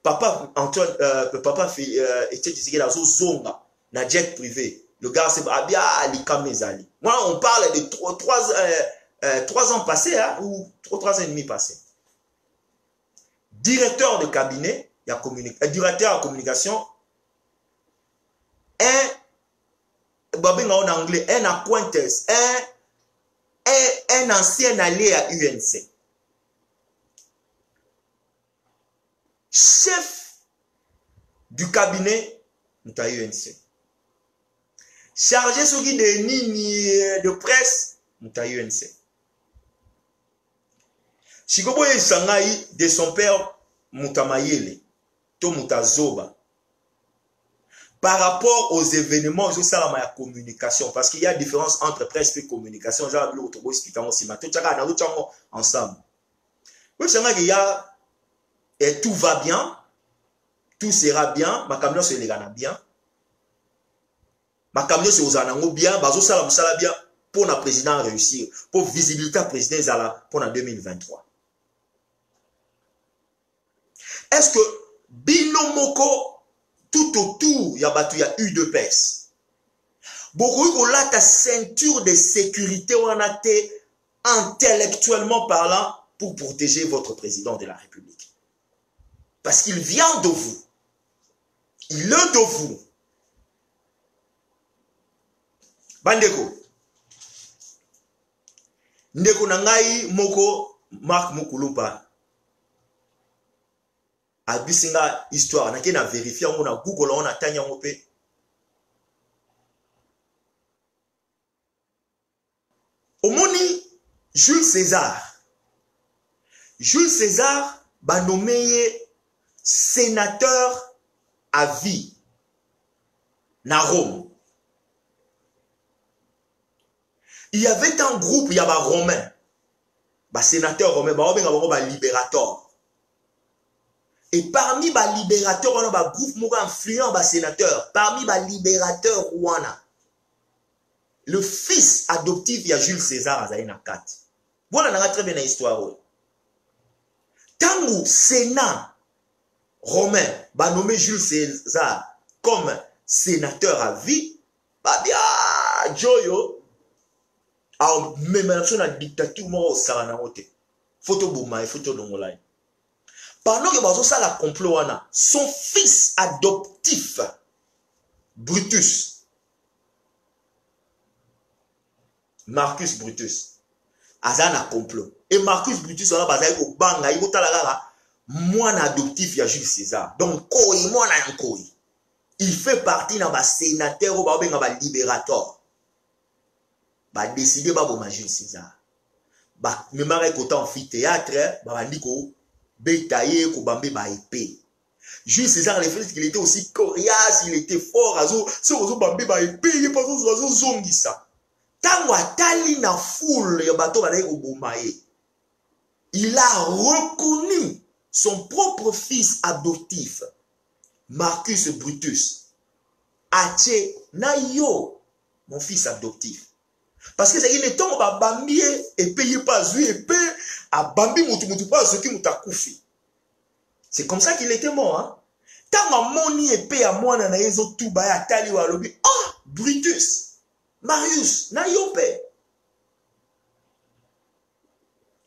papa Antoine, papa était ici dans une zone, na jet privé, le gars c'est bien alikamezali. Moi on parle de 3 ans passés hein, ou 3 ans et demi passés. Directeur de cabinet, directeur de communication, en anglais, un acquaintance, un ancien allié à UNC. Chef du cabinet de UNC. Chargé de ligne de presse de UNC. Chikobo Sangai de son père Mutamayele, to Mutazoba. Par rapport aux événements, je sais la communication, parce qu'il y a différence entre presse et communication. J'ai vu l'autre ensemble. Et tout va bien, tout sera bien, ma camion se légana bien, ma camion se ozanango bien, bazo sala musala bien pour le président réussir, pour visibilité président zala pour 2023. Est-ce que Binomoko tout autour, il y a eu de pèse. Beaucoup de ta ceinture de sécurité on a été intellectuellement parlant pour protéger votre président de la République. Parce qu'il vient de vous. Il est de vous. Bandeko. Ndeko nangai moko Marc Mukulupa. Abisinga histoire na kena vérifier on a Google on a tanya ngope omoni Jules César ba nommé sénateur à vie na Rome. Il y avait un groupe il y a ba romain ba sénateur romain ba libérateur. Et parmi les libérateurs, on a un groupe influent, les sénateurs. Parmi les libérateurs, le fils adoptif, il y a Jules César à Zaïna 4. Voilà, on a très bien l'histoire. Tant que Sénat romain va nommer Jules César comme sénateur à vie, bah bien, Joyo, a même la dictature, moi, au Saranaote. Photo Bouma et photo Dongolai. Pendant que Bazosa la complot, son fils adoptif, Brutus, Marcus Brutus, Azana complot. Et Marcus Brutus, on a basé au banga, il a moi adoptif, il y a Jules César. Donc, moi il fait partie d'un sénateur ou d'un libérateur. Bah, décider, bah, Jules César. Bah, même avec autant amphithéâtre, bah, Nico. Bétaillé, Kobambe, ba épée. Jules César, le fait qu'il était aussi coriace, il était fort, si on bambe, ba épée, il est pas zongi ça. Tango atali na foule, il a reconnu son propre fils adoptif, Marcus Brutus. Ache, na yo, mon fils adoptif. Parce que c'est qu'il tombe à Bambi et paye pas Zui et paye à Bambi moutou pas ce qui mouta koufi. C'est comme ça qu'il était mort. Hein? Tant moni épée à moi na yezo tout baya tali wa lobi. Oh, Brutus, Marius, na yope.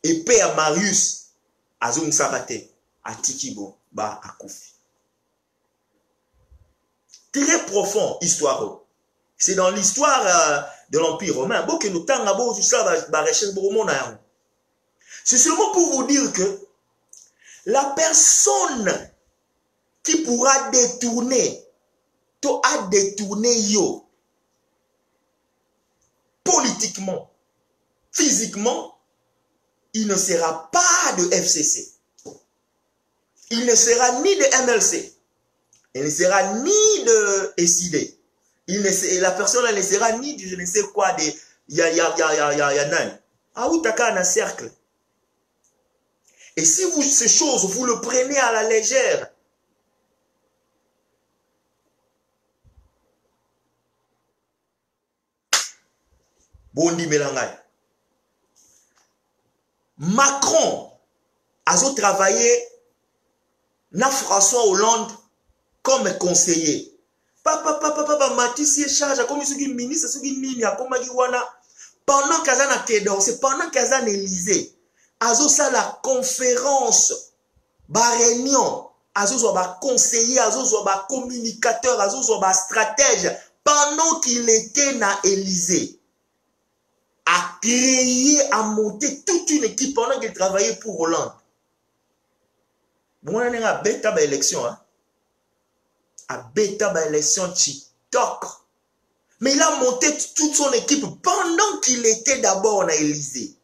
Épée à Marius, azong sabate, a tikibo, ba akufi. Très profond, histoire. C'est dans l'histoire de l'Empire romain. Bon, que nous t'en tout ça, c'est seulement pour vous dire que la personne qui pourra détourner, to a détourné yo, politiquement, physiquement, il ne sera pas de FCC. Il ne sera ni de MLC. Il ne sera ni de SID. La personne ne sera ni de je ne sais quoi de Yanan. Ah où t'as un cercle. Et si vous, ces choses, vous le prenez à la légère, Bondi Melangay. Macron a travaillé na François Hollande comme conseiller. Papa Matisse charge comme ministre, pendant qu'Azana Kédor, c'est pendant qu'Azana Élysée, Azo ça la conférence, ba réunion, Azo soit ba conseiller, Azo soit ba communicateur, Azo soit ba stratège, pendant qu'il était na Élysée, a créé, a monté toute une équipe pendant qu'il travaillait pour Hollande. Bon, on a une bêta élection, hein. A bêta élection TikTok. Mais il a monté toute son équipe pendant qu'il était d'abord à Élysée.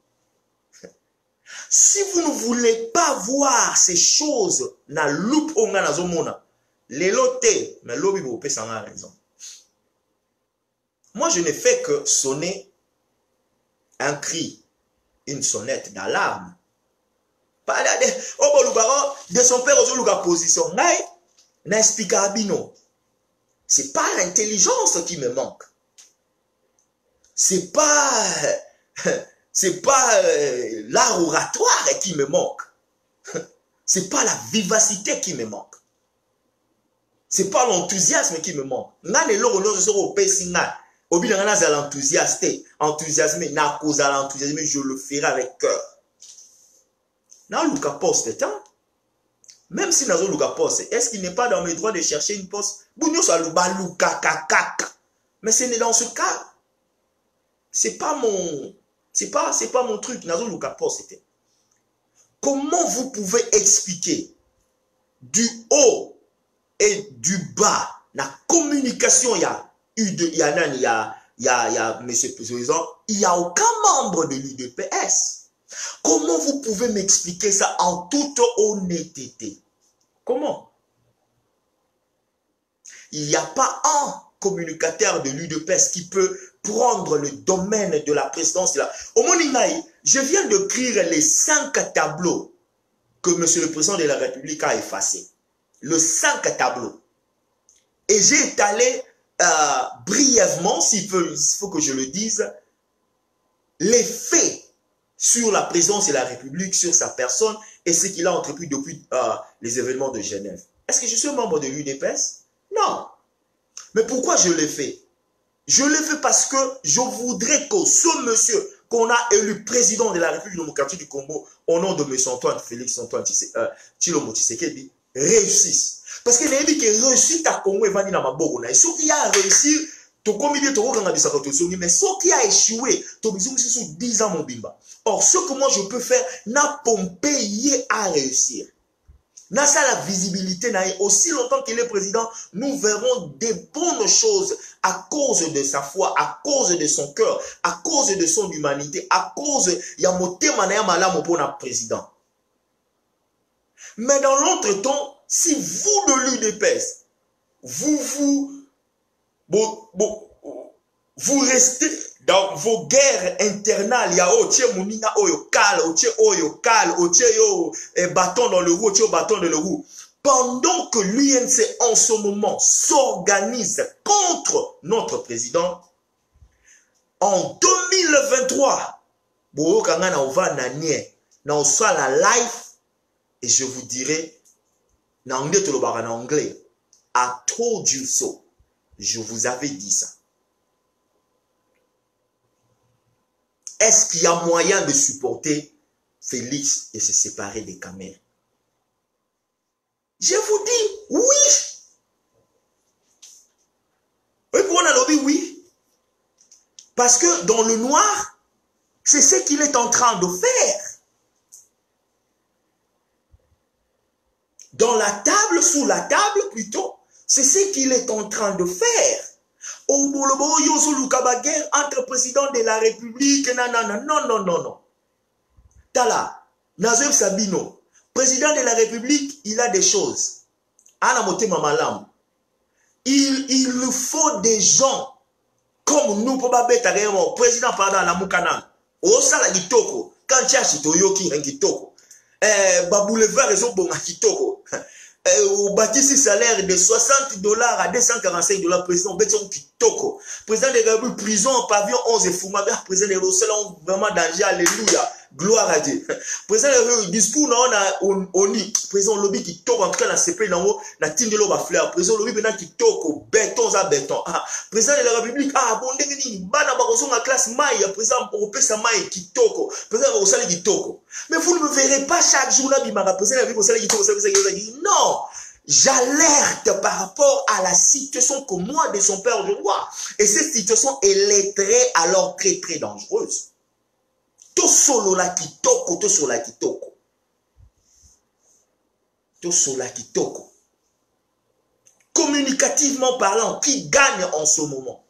Si vous ne voulez pas voir ces choses, na loupe on a zomona, les lotés, mais l'obi vous peut s'en raison. Moi, je ne fais que sonner un cri, une sonnette d'alarme. De son père aux autres position. C'est pas l'intelligence qui me manque. C'est pas l'art oratoire qui me manque. C'est pas la vivacité qui me manque. C'est pas l'enthousiasme qui me manque. Enthousiasme, je le ferai avec cœur. Dans Luka Poste, même si dans Luka Poste, est-ce qu'il n'est pas dans mes droits de chercher une poste? Mais ce n'est dans ce cas. C'est pas mon truc. Dans Luka Poste. Comment vous pouvez expliquer du haut et du bas la communication? Il y a monsieur le Président, il n'y a aucun membre de l'UDPS. Comment vous pouvez m'expliquer ça en toute honnêteté? Comment? Il n'y a pas un communicateur de l'UDPS qui peut prendre le domaine de la présidence. Au Moninaï, je viens de écrire les 5 tableaux que monsieur le Président de la République a effacés. Les 5 tableaux. Et j'ai étalé brièvement, s'il faut que je le dise, les faits sur la présence de la République, sur sa personne et ce qu'il a entrepris depuis les événements de Genève. Est-ce que je suis membre de l'UDPS? Non. Mais pourquoi je l'ai fait? Je l'ai fait parce que je voudrais que ce monsieur qu'on a élu président de la République démocratique du Congo au nom de M. Antoine Félix Antoine Tshilombo Tshisekedi réussisse. Parce qu'il a dit que réussite à Congo et Vani na Mabogo. Et ce qui a réussi, mais ce qui a échoué, sous 10 ans mon bimba. Or, ce que moi je peux faire, n'a pompé à réussir. N'a ça la visibilité, aussi longtemps qu'il est président, nous verrons des bonnes choses à cause de sa foi, à cause de son cœur, à cause de son humanité, à cause de président. Mais dans l'entretemps, si vous de l'UDPS, vous restez dans vos guerres internales, il y a bâton dans le roue, bâton dans le roue. Pendant que l'UNC en ce moment s'organise contre notre président, en 2023, on va la live et je vous dirai, en anglais, I told you so. Je vous avais dit ça. Est-ce qu'il y a moyen de supporter Félix et se séparer des caméras? Je vous dis oui. Oui, pour on a lobby, oui. Parce que dans le noir, c'est ce qu'il est en train de faire. Dans la table, sous la table plutôt, c'est ce qu'il est en train de faire. Au Bolobo, Yoso guerre entre président de la République, non. Tala, Nazem Sabino, président de la République, il a des choses. Anamote Mamalam. Il nous faut des gens comme nous, président pardon, la Moukana. Osala Kitoko, quand tu as Chitoyoki, Kitoko. Boulevard et Zobonga Kitoko. Au bâtisse salaire de $60 à $245, président Béton Kitoko. Président de la prison, pavillon 11 et Foumaber, président de l'Océan, vraiment danger, alléluia. Gloire à Dieu. Président du discours, on dit, président lobby qui toque en tout cas, la CP, na tindelo ba fleur. Président lobby, maintenant qui toque, béton à béton. Président de la République, bon, bana barozo ma classe maille, président Opesa maille qui toque. Président Rosali qui toque. Mais vous ne me verrez pas chaque jour là, bimara, président de la République, non. J'alerte par rapport à la situation que moi, de son père, je vois. Et cette situation, elle est très, alors très, très dangereuse. To solo la kitoko, to solo la kitoko. To solo la kitoko. Communicativement parlant, qui gagne en ce moment?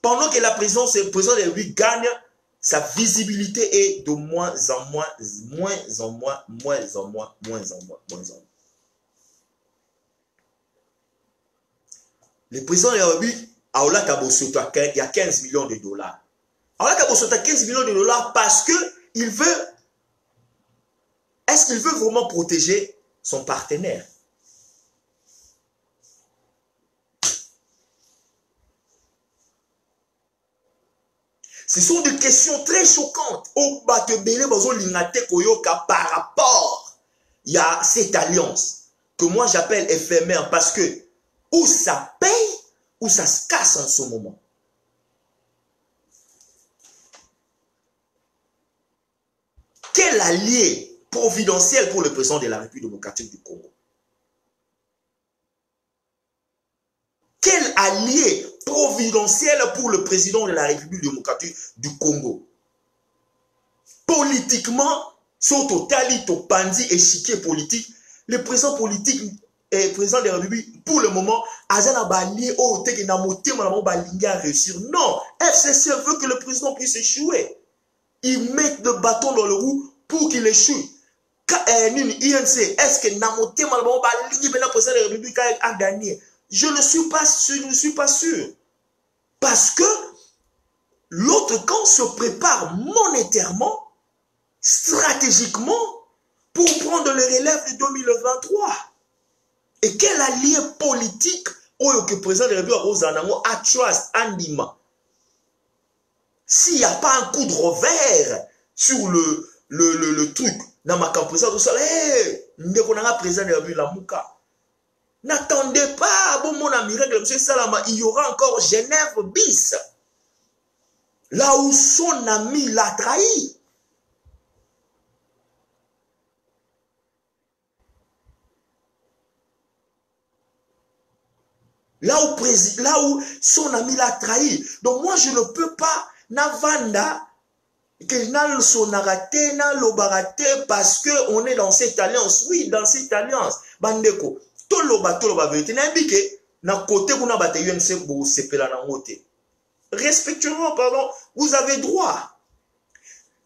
Pendant que la présence de lui gagne, sa visibilité est de moins en moins. Le président de la République, Aoula Tabosoto, il y a 15 millions de dollars. Alors là, il a 15 millions de dollars parce qu'il veut. Est-ce qu'il veut vraiment protéger son partenaire? Ce sont des questions très choquantes. Au Batebele, par rapport à cette alliance que moi j'appelle éphémère parce que ou ça paye ou ça se casse en ce moment. Quel allié providentiel pour le président de la République démocratique du Congo? Quel allié providentiel pour le président de la République démocratique du Congo? Politiquement, surtout Talito Pandi échiquier politique, le président politique et président de la République, pour le moment, Azana Bali, oh, Tekenamote, Malamo Balinga à réussir. Non, FCC veut que le président puisse échouer. Ils mettent le bâton dans le roue pour qu'il échoue. INC, est-ce que Namote Malamo Balinga, maintenant président de la République, a gagné? Je ne suis pas sûr. Parce que l'autre camp se prépare monétairement, stratégiquement, pour prendre le relève de 2023. Et quel allié politique que le président de la République a trust Andima? S'il n'y a pas un coup de revers sur le truc, dans ma président de ça, président de la République, la Mouka. N'attendez pas, bon mon ami, M. Salama, il y aura encore Genève bis. Là où son ami l'a trahi. Là où son ami l'a trahi. Donc moi, je ne peux pas, Navanda, que n'a son raté, n'a l'obarate, parce qu'on est dans cette alliance. Oui, dans cette alliance. Bandeko. Toloba vérité. N'implique, na côté qu'on a battu UNC pour sepela na ngote. Respectueusement, pardon, vous avez droit.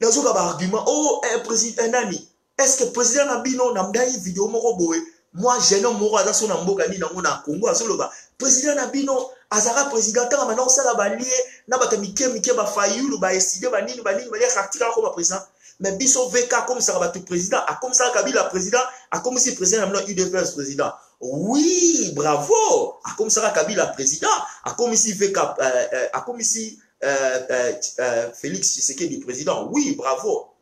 Dans un argument, oh, un président, un ami. Est-ce que le président Nabino n'a pas une vidéo moroboé? Moi, j'ai un mot à son ambogani dans mon Congo, à Soloba. Président Nabino, Azara président, tant maintenant, ça la balie, n'a pas mike, ba fayou, ba eside, ba nini, ba article comme président. Mais biso VK comme ça va tout président, a comme ça Kabila président, a comme si président n'a UDPS président. Oui, bravo. A comme ça Kabila président, a comme si VK, a comme si Félix Tshisekedi président. Oui, bravo.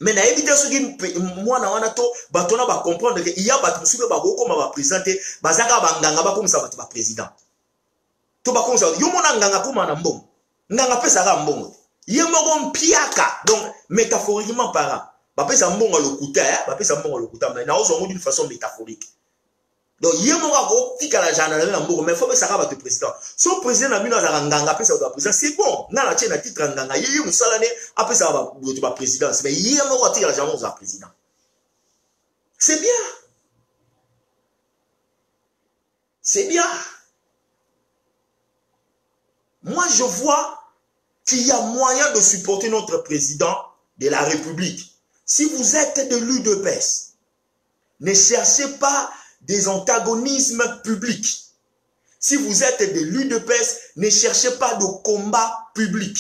Mais na éviter ce qui moi na wana to batona ba comprendre que il y a bat musuka ba ko ma ba présenter bazaka banganga ba comme ça ba président. To ba comme ça yo mona nganga kuma na mbongo. Nganga pesa ka mbongo. Ye moko mpiaka. Donc métaphoriquement parlant, ba pesa mbongo le kuta, ba pesa mbongo le kuta mais na ozo d'une façon métaphorique. Donc ye moko ko tika la jana na mbongo mais faut pesa ka ba président. So président na mino za nganga pesa ba président, c'est bon. Na la tienne titre nganga ye musala ne après ça ba présidence mais ye moko tika la jana za président. C'est bien. C'est bien. Moi, je vois qu'il y a moyen de supporter notre président de la République. Si vous êtes de l'UDPS, ne cherchez pas des antagonismes publics. Si vous êtes de l'UDPS, ne cherchez pas de combat public.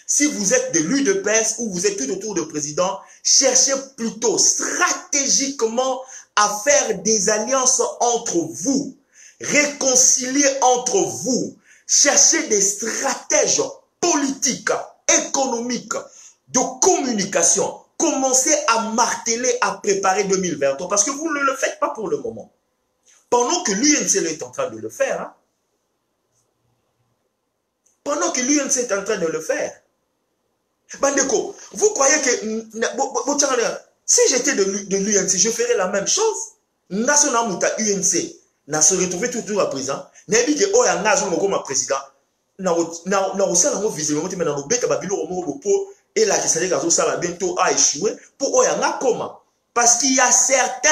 Si vous êtes de l'UDPS ou vous êtes tout autour du président, cherchez plutôt stratégiquement à faire des alliances entre vous, réconcilier entre vous. Cherchez des stratèges politiques, économiques, de communication. Commencez à marteler, à préparer 2023 parce que vous ne le faites pas pour le moment. Pendant que l'UNC est en train de le faire, hein? Pendant que l'UNC est en train de le faire, Bandeko, vous croyez que si j'étais de l'UNC, je ferais la même chose? National Mouta UNC. Na se retrouver toujours à présent n'ebi que oya ngazo moko ma président na osala ngo visiblement mais na lobeta babilo moko po et la que ça gazo sala bientôt a échoué pour oya nga koma parce qu'il y a certains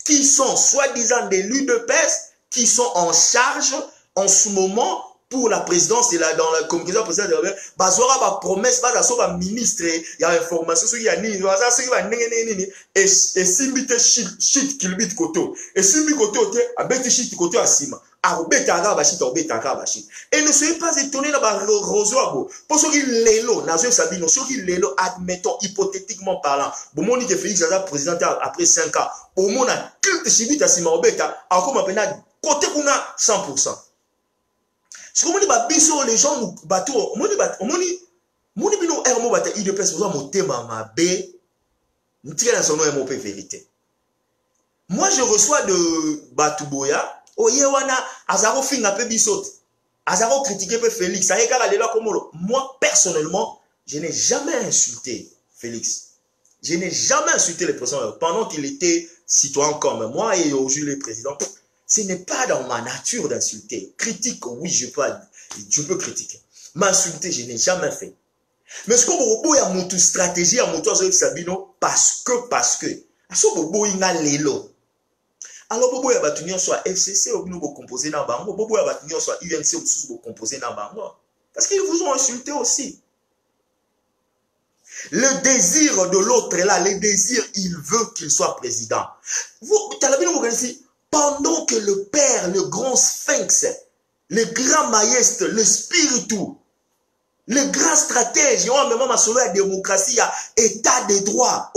qui sont soi-disant des l'UDPS qui sont en charge en ce moment pour la présidence et là dans la communication présidentielle de la bazora ba promesse ba so ba ministre ya information ce qui a ni ça ce qui va nini et simbite shit kilbit koto et simbi koto te abeti shit koto asima a obeta ka ba shit obeta ka ba shit et ne soyez pas étonnés na ba rosoabo pour ce qui lelo na zo sabino ce qui lelo admettons hypothétiquement parlant bon moni que Félix Zaza président après 5 ans au mona culte shibit asima obeta akoma pena côté kuna 100%. Si vous avez les gens nous bateau, moni bino ermo bata IDPS vous monter ma B, nous tirons dans son nom MOP vérité. Moi je reçois de Batouboya, Oyewana, Azaro finga pe bisot, Azaro critiqué pe Félix, ça y est là comme moi personnellement, je n'ai jamais insulté Félix. Je n'ai jamais insulté le président pendant qu'il était citoyen comme moi et aujourd'hui le président. Ce n'est pas dans ma nature d'insulter. Critique, oui, je peux critiquer. M'insulter, je n'ai jamais fait. Mais ce que vous avez une stratégie à mon Sabino, parce que, ce que vous avez l'élo. Alors, vous avez battu soit FCC, vous avez composé dans Bango, vous avez battu soit UNC, vous avez composé dans Bango. Parce qu'ils vous ont insulté aussi. Le désir de l'autre est là, le désir, il veut qu'il soit président. Vous avez vu, pendant que le père, le grand sphinx, le grand maïstre, le spiritu, le grand stratège, on a même assuré la démocratie, il y a état de droit.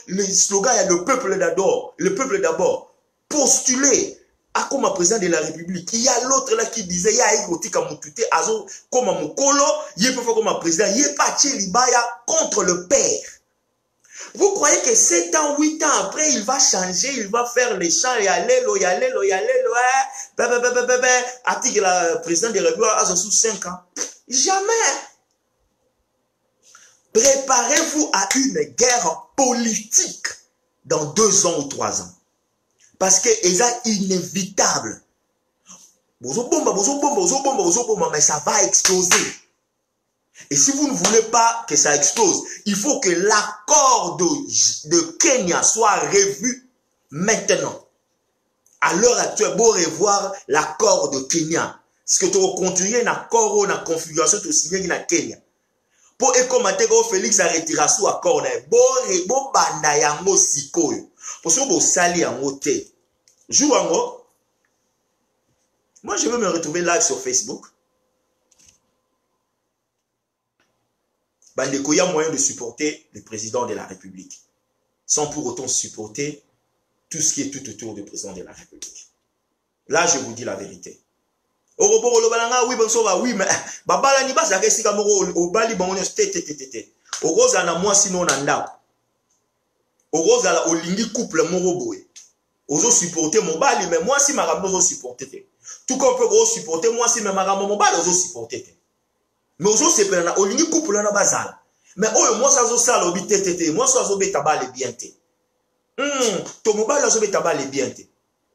Le slogan, il y a le peuple d'abord. Le peuple d'abord. Postulé à comme président de la République. Il y a l'autre là qui disait, il y a Igotika Moutouté, Azo, comme Moukolo, il y a comme président, il y a Paché Libaya contre le père. Vous croyez que 7 ans, 8 ans après, il va changer, il va faire les chants, et aller, article la président de la République a sous 5 ans. Jamais. Préparez-vous à une guerre politique dans 2 ans ou 3 ans. Parce que c'est inévitable. Mais ça va exploser. Et si vous ne voulez pas que ça explose, il faut que l'accord de Kenya soit revu maintenant. À l'heure actuelle, vous revoir l'accord de Kenya. Parce que tu vas continuer un accord ou une configuration de signer na Kenya. Pour écomater que Félix a retiré sous accord, bon banda yango sikoyo. Pour que vous sali yango te. Jouango. Moi, je veux me retrouver live sur Facebook. Bandeko, il y a moyen de supporter le président de la République, sans pour autant supporter tout ce qui est tout autour du président de la République. Là, je vous dis la vérité. Oui, mais babala ni basa kesi kamoro obali bango tete. okozala moi sino na ndako. Okozala olingi couple moko boye. Ozo supporter mobali mais moi si makambo ozo supporter. Tout comme peut ozo supporter moi si makambo mobali ozo supporter. Mais ozo sepela na olingi couple na bazala. Mais oyo moi ça zo sala obi tete moi ça zo beta bale bien te. To mobali zo beta bale bien te.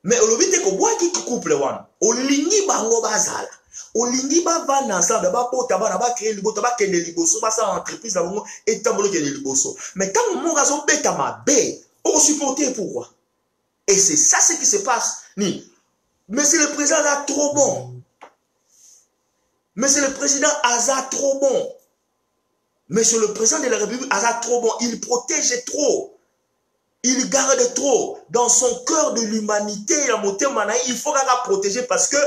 Mais olobi te ko boa ki couple wana. Olingi bango bazala. Olingi ba vana ensemble ba pota ba na ba créer liboto ba kende liboso ba sa entreprise na bango et tambolo kende liboso. Mais quand mon gars zo beta ma bé, on supporter pourquoi? Et c'est ça ce qui se passe. Monsieur le président a trop bon. Monsieur le président a trop bon. Monsieur le président de la République a trop bon. Il protège trop. Il garde trop. Dans son cœur de l'humanité, il faut qu'il protéger parce que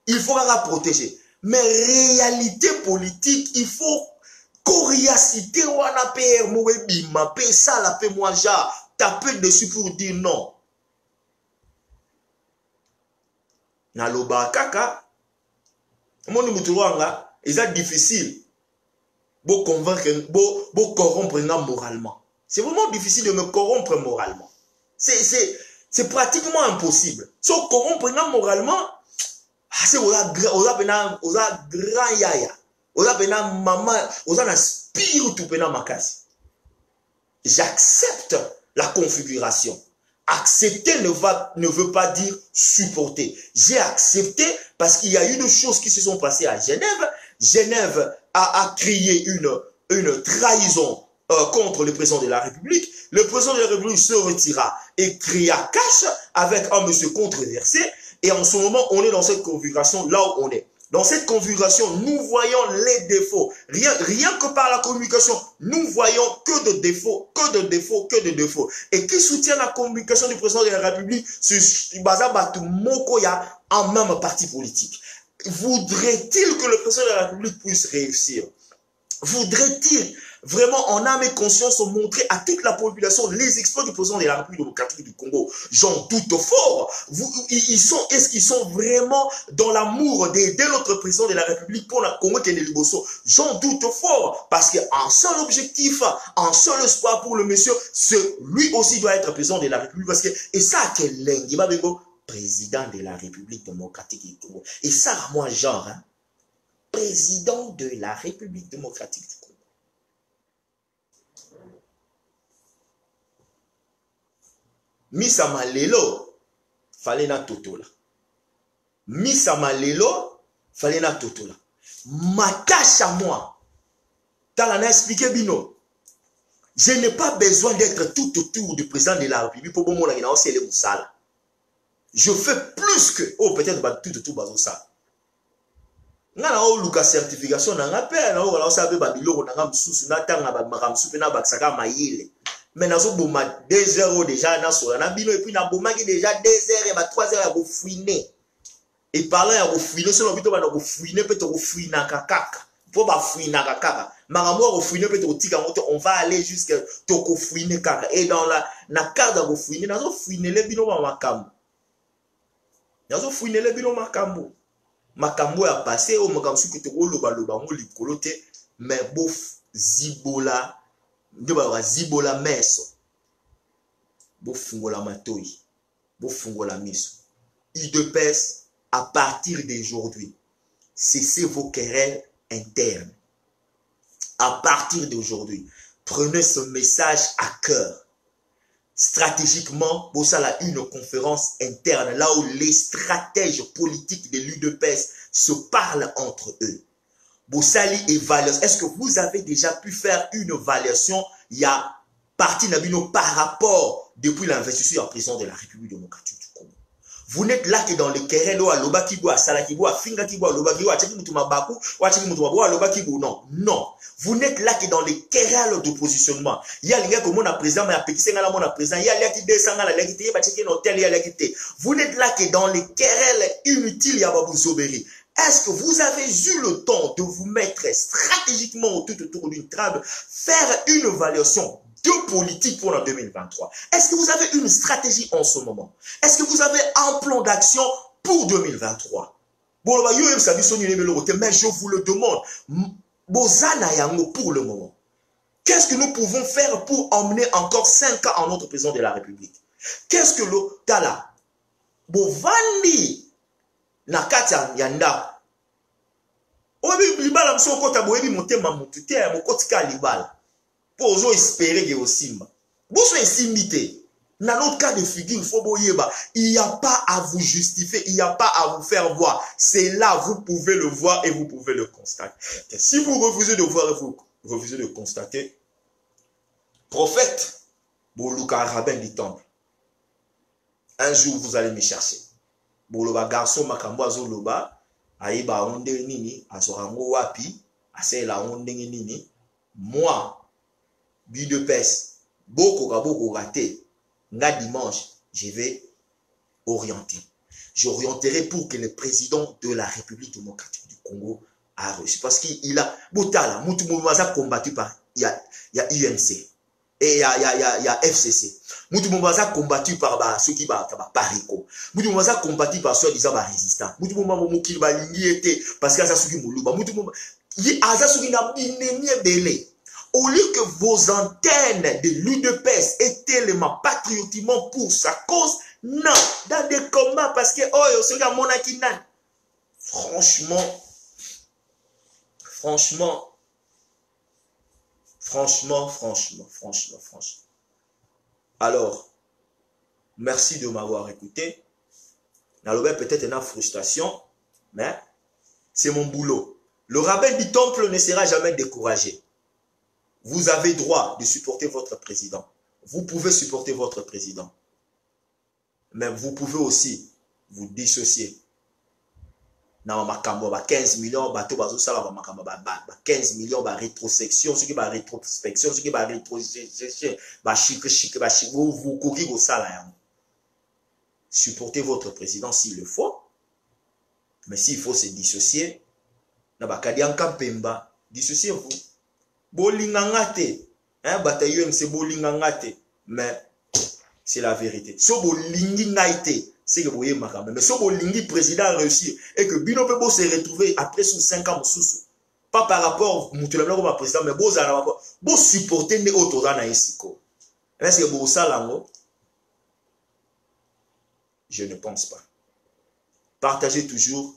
il faut qu'il protéger. Mais réalité politique, il faut coriacité ou un APR, mouébima, paye ça, la paye moi, taper dessus pour dire non. Naloba kaka, mon mutouanga, c'est difficile. Pour convaincre, pour corrompre moralement. C'est vraiment difficile de me corrompre moralement. C'est pratiquement impossible. Si on corrompre moralement, c'est oza grand yaya. Oza pena maman, oza na spiritu pena makasi. J'accepte la configuration. Accepter ne veut pas dire supporter. J'ai accepté parce qu'il y a eu des choses qui se sont passées à Genève. Genève a crié une trahison contre le président de la République. Le président de la République se retira et cria cash avec un monsieur controversé. Et en ce moment, on est dans cette configuration là où on est. Dans cette configuration, nous voyons les défauts. Rien que par la communication, nous voyons que de défauts, que de défauts, que de défauts. Et qui soutient la communication du président de la République, c'est Bazabatu Mokoya en même parti politique. Voudrait-il que le président de la République puisse réussir? Voudrait-il vraiment en âme et conscience montrer à toute la population les exploits du président de la République démocratique du Congo? J'en doute fort. Est-ce qu'ils sont vraiment dans l'amour d'aider notre président de la République pour la Congo Kende Liboso? J'en doute fort. Parce qu'un seul objectif, un seul espoir pour le monsieur, lui aussi doit être président de la République. Parce que, et ça, quel lingue, président de la République démocratique du Congo. Et ça, moi, genre, hein, président de la République démocratique du Congo. Misama lelo, fallait na totola. Misama lelo, fallait na totola. Ma tâche à moi, t'as expliqué bino. Je n'ai pas besoin d'être tout autour du président de la République pour mon agina aussi les moussala. Je fais plus que, oh peut-être tout autour bazo ça. Ngana o luka certification na ngapé na o la osabe ba biloko na ngamsusu na tanga ba makamsupe na baksaka mayile. Mais nazo boma 2 heures déjà na sola na bino et puis na boma ki déjà 2 heures et ba 3 heures ya go fouiner. Et parlant ya go fouiner solo bito ba na go fouiner peut go fouiner kakaka. Pour ba fouiner kakaka. Makambo go fouiner peut go tika moto on va aller jusqu'à to go fouiner kaka. Et dans la carte go fouiner nazo fouiner le bino ba makambo. Nazo fouiner le bino makambo. Makambo ya passé o makamsu ki to go loba mo likolo te mais bof zibola ndoba zibola meso bo fungola matoi bo fungola miso UDPS à partir d'aujourd'hui cessez vos querelles internes à partir d'aujourd'hui prenez ce message à cœur stratégiquement pour ça là une conférence interne là où les stratèges politiques de l'UDPS se parlent entre eux. Boussali évaluation. Est-ce que vous avez déjà pu faire une évaluation? Il y a parti Nabino par rapport depuis l'investiture en président de la République démocratique du Congo. Vous n'êtes là que dans le querelle à Loba Kibo, à Sala Kibo, à Finga Kibo, à Loba Kibo, à Tchaki Moutouma Bakou, à Tchaki Moutouma à Loba Kibo. Non, non. Vous n'êtes là que dans les querelles de positionnement. Il y a les gars comme on a président, mais à Pékin, on a président, il y a les qui descendent à la légalité, il y a les hôtel, il y a les qui. Vous n'êtes là que dans les querelles inutiles, il y a Babou Zoberi. Est-ce que vous avez eu le temps de vous mettre stratégiquement tout autour d'une table, faire une évaluation de politique pour en 2023? Est-ce que vous avez une stratégie en ce moment? Est-ce que vous avez un plan d'action pour 2023? Bon, mais je vous le demande, Bozana Yango pour le moment. Qu'est-ce que nous pouvons faire pour emmener encore 5 ans en notre président de la République? Qu'est-ce que le Tala Bovandi Nakata Yanda Obi Libala Msokota Boebi Motema Mutute Mokotika Libala Pozo espérer que Osimba. Vous soyez simité. Dans notre cas de figure, il n'y a pas à vous justifier, il n'y a pas à vous faire voir. C'est là, vous pouvez le voir et vous pouvez le constater. Et si vous refusez de voir et vous refusez de constater, prophète, Boluka rabbin du temple, un jour vous allez me chercher. Boloba garçon makambo azoloba, aiba onde nini, asorango wapi, asela onde nini, moi, bi de pes, beaucoup raté. Là, dimanche, je vais orienter. J'orienterai pour que le président de la République démocratique du Congo a reçu. Parce qu'il a... Boutala, Moutoumoumaza combattu par... Il y a UNC. Et il y a FCC. Moutoumoumaza combattu par ceux qui battent Parico. Moutoumoumaza combattu par ceux qui sont résistants. Moutoumoumaza qui va l'ingéter parce qu'il y a ceux qui moulouba. Moutoumoumaza... Il y a ceux qui n'ont pas belé. Au lieu que vos antennes de l'UDPS étaient les patriotiquement pour sa cause, non, dans des combats parce que, oh, c'est un monakinan. Franchement. Alors, merci de m'avoir écouté. Nalobe peut-être une frustration, mais c'est mon boulot. Le rabbin du temple ne sera jamais découragé. Vous avez droit de supporter votre président. Vous pouvez supporter votre président. Mais vous pouvez aussi vous dissocier. Dans 15 millions, 15 millions, rétrospection, ce qui va rétrospection, ce qui va rétrospection, vous supportez votre président s'il le faut. Mais s'il faut se dissocier, dissociez-vous. Bolingangate, bataillon c'est bolingangate, mais c'est la vérité. So bolingingate, c'est que vous voyez ma mais so bolingi président a réussi et que Bino Pebo s'est retrouvé après sous 5 ans sous. Pas par rapport Moutoulabla comme président, mais beau zana beau supporter ne autour na isiko. Est-ce que beau salango? Je ne pense pas. Partagez toujours.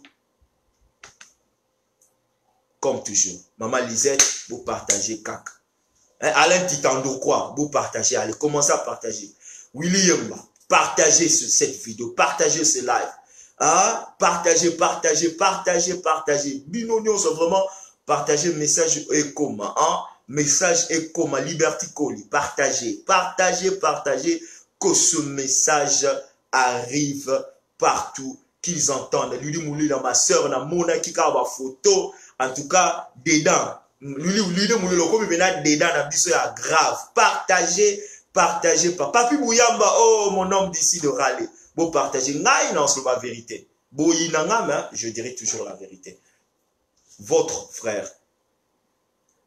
Comme toujours. Maman Lisette, vous partagez cac. Alain Titando quoi, vous partagez. Allez, commencez à partager. William, partagez cette vidéo, partagez ce live. Partagez. Binonion, c'est vraiment partager message et comment. Message et comment. Liberty Coli, partagez. Que ce message arrive partout. Qu'ils entendent. Lui, Mouli, dans ma soeur, dans mon qui a ma photo. En tout cas, dedans. Lui, dedans, grave. Partagez. Papi Bouyamba, oh, mon homme d'ici de râler. Bon, partagez. Non, c'est la vérité. Je dirais toujours la vérité. Votre frère,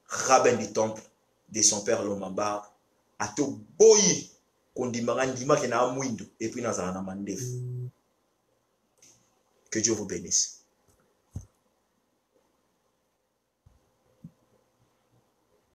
rabbin du temple de son père Lomambar, a tout boyi, qu'on dit marandima qui n'a pas et puis n'a pas. Que Dieu vous bénisse.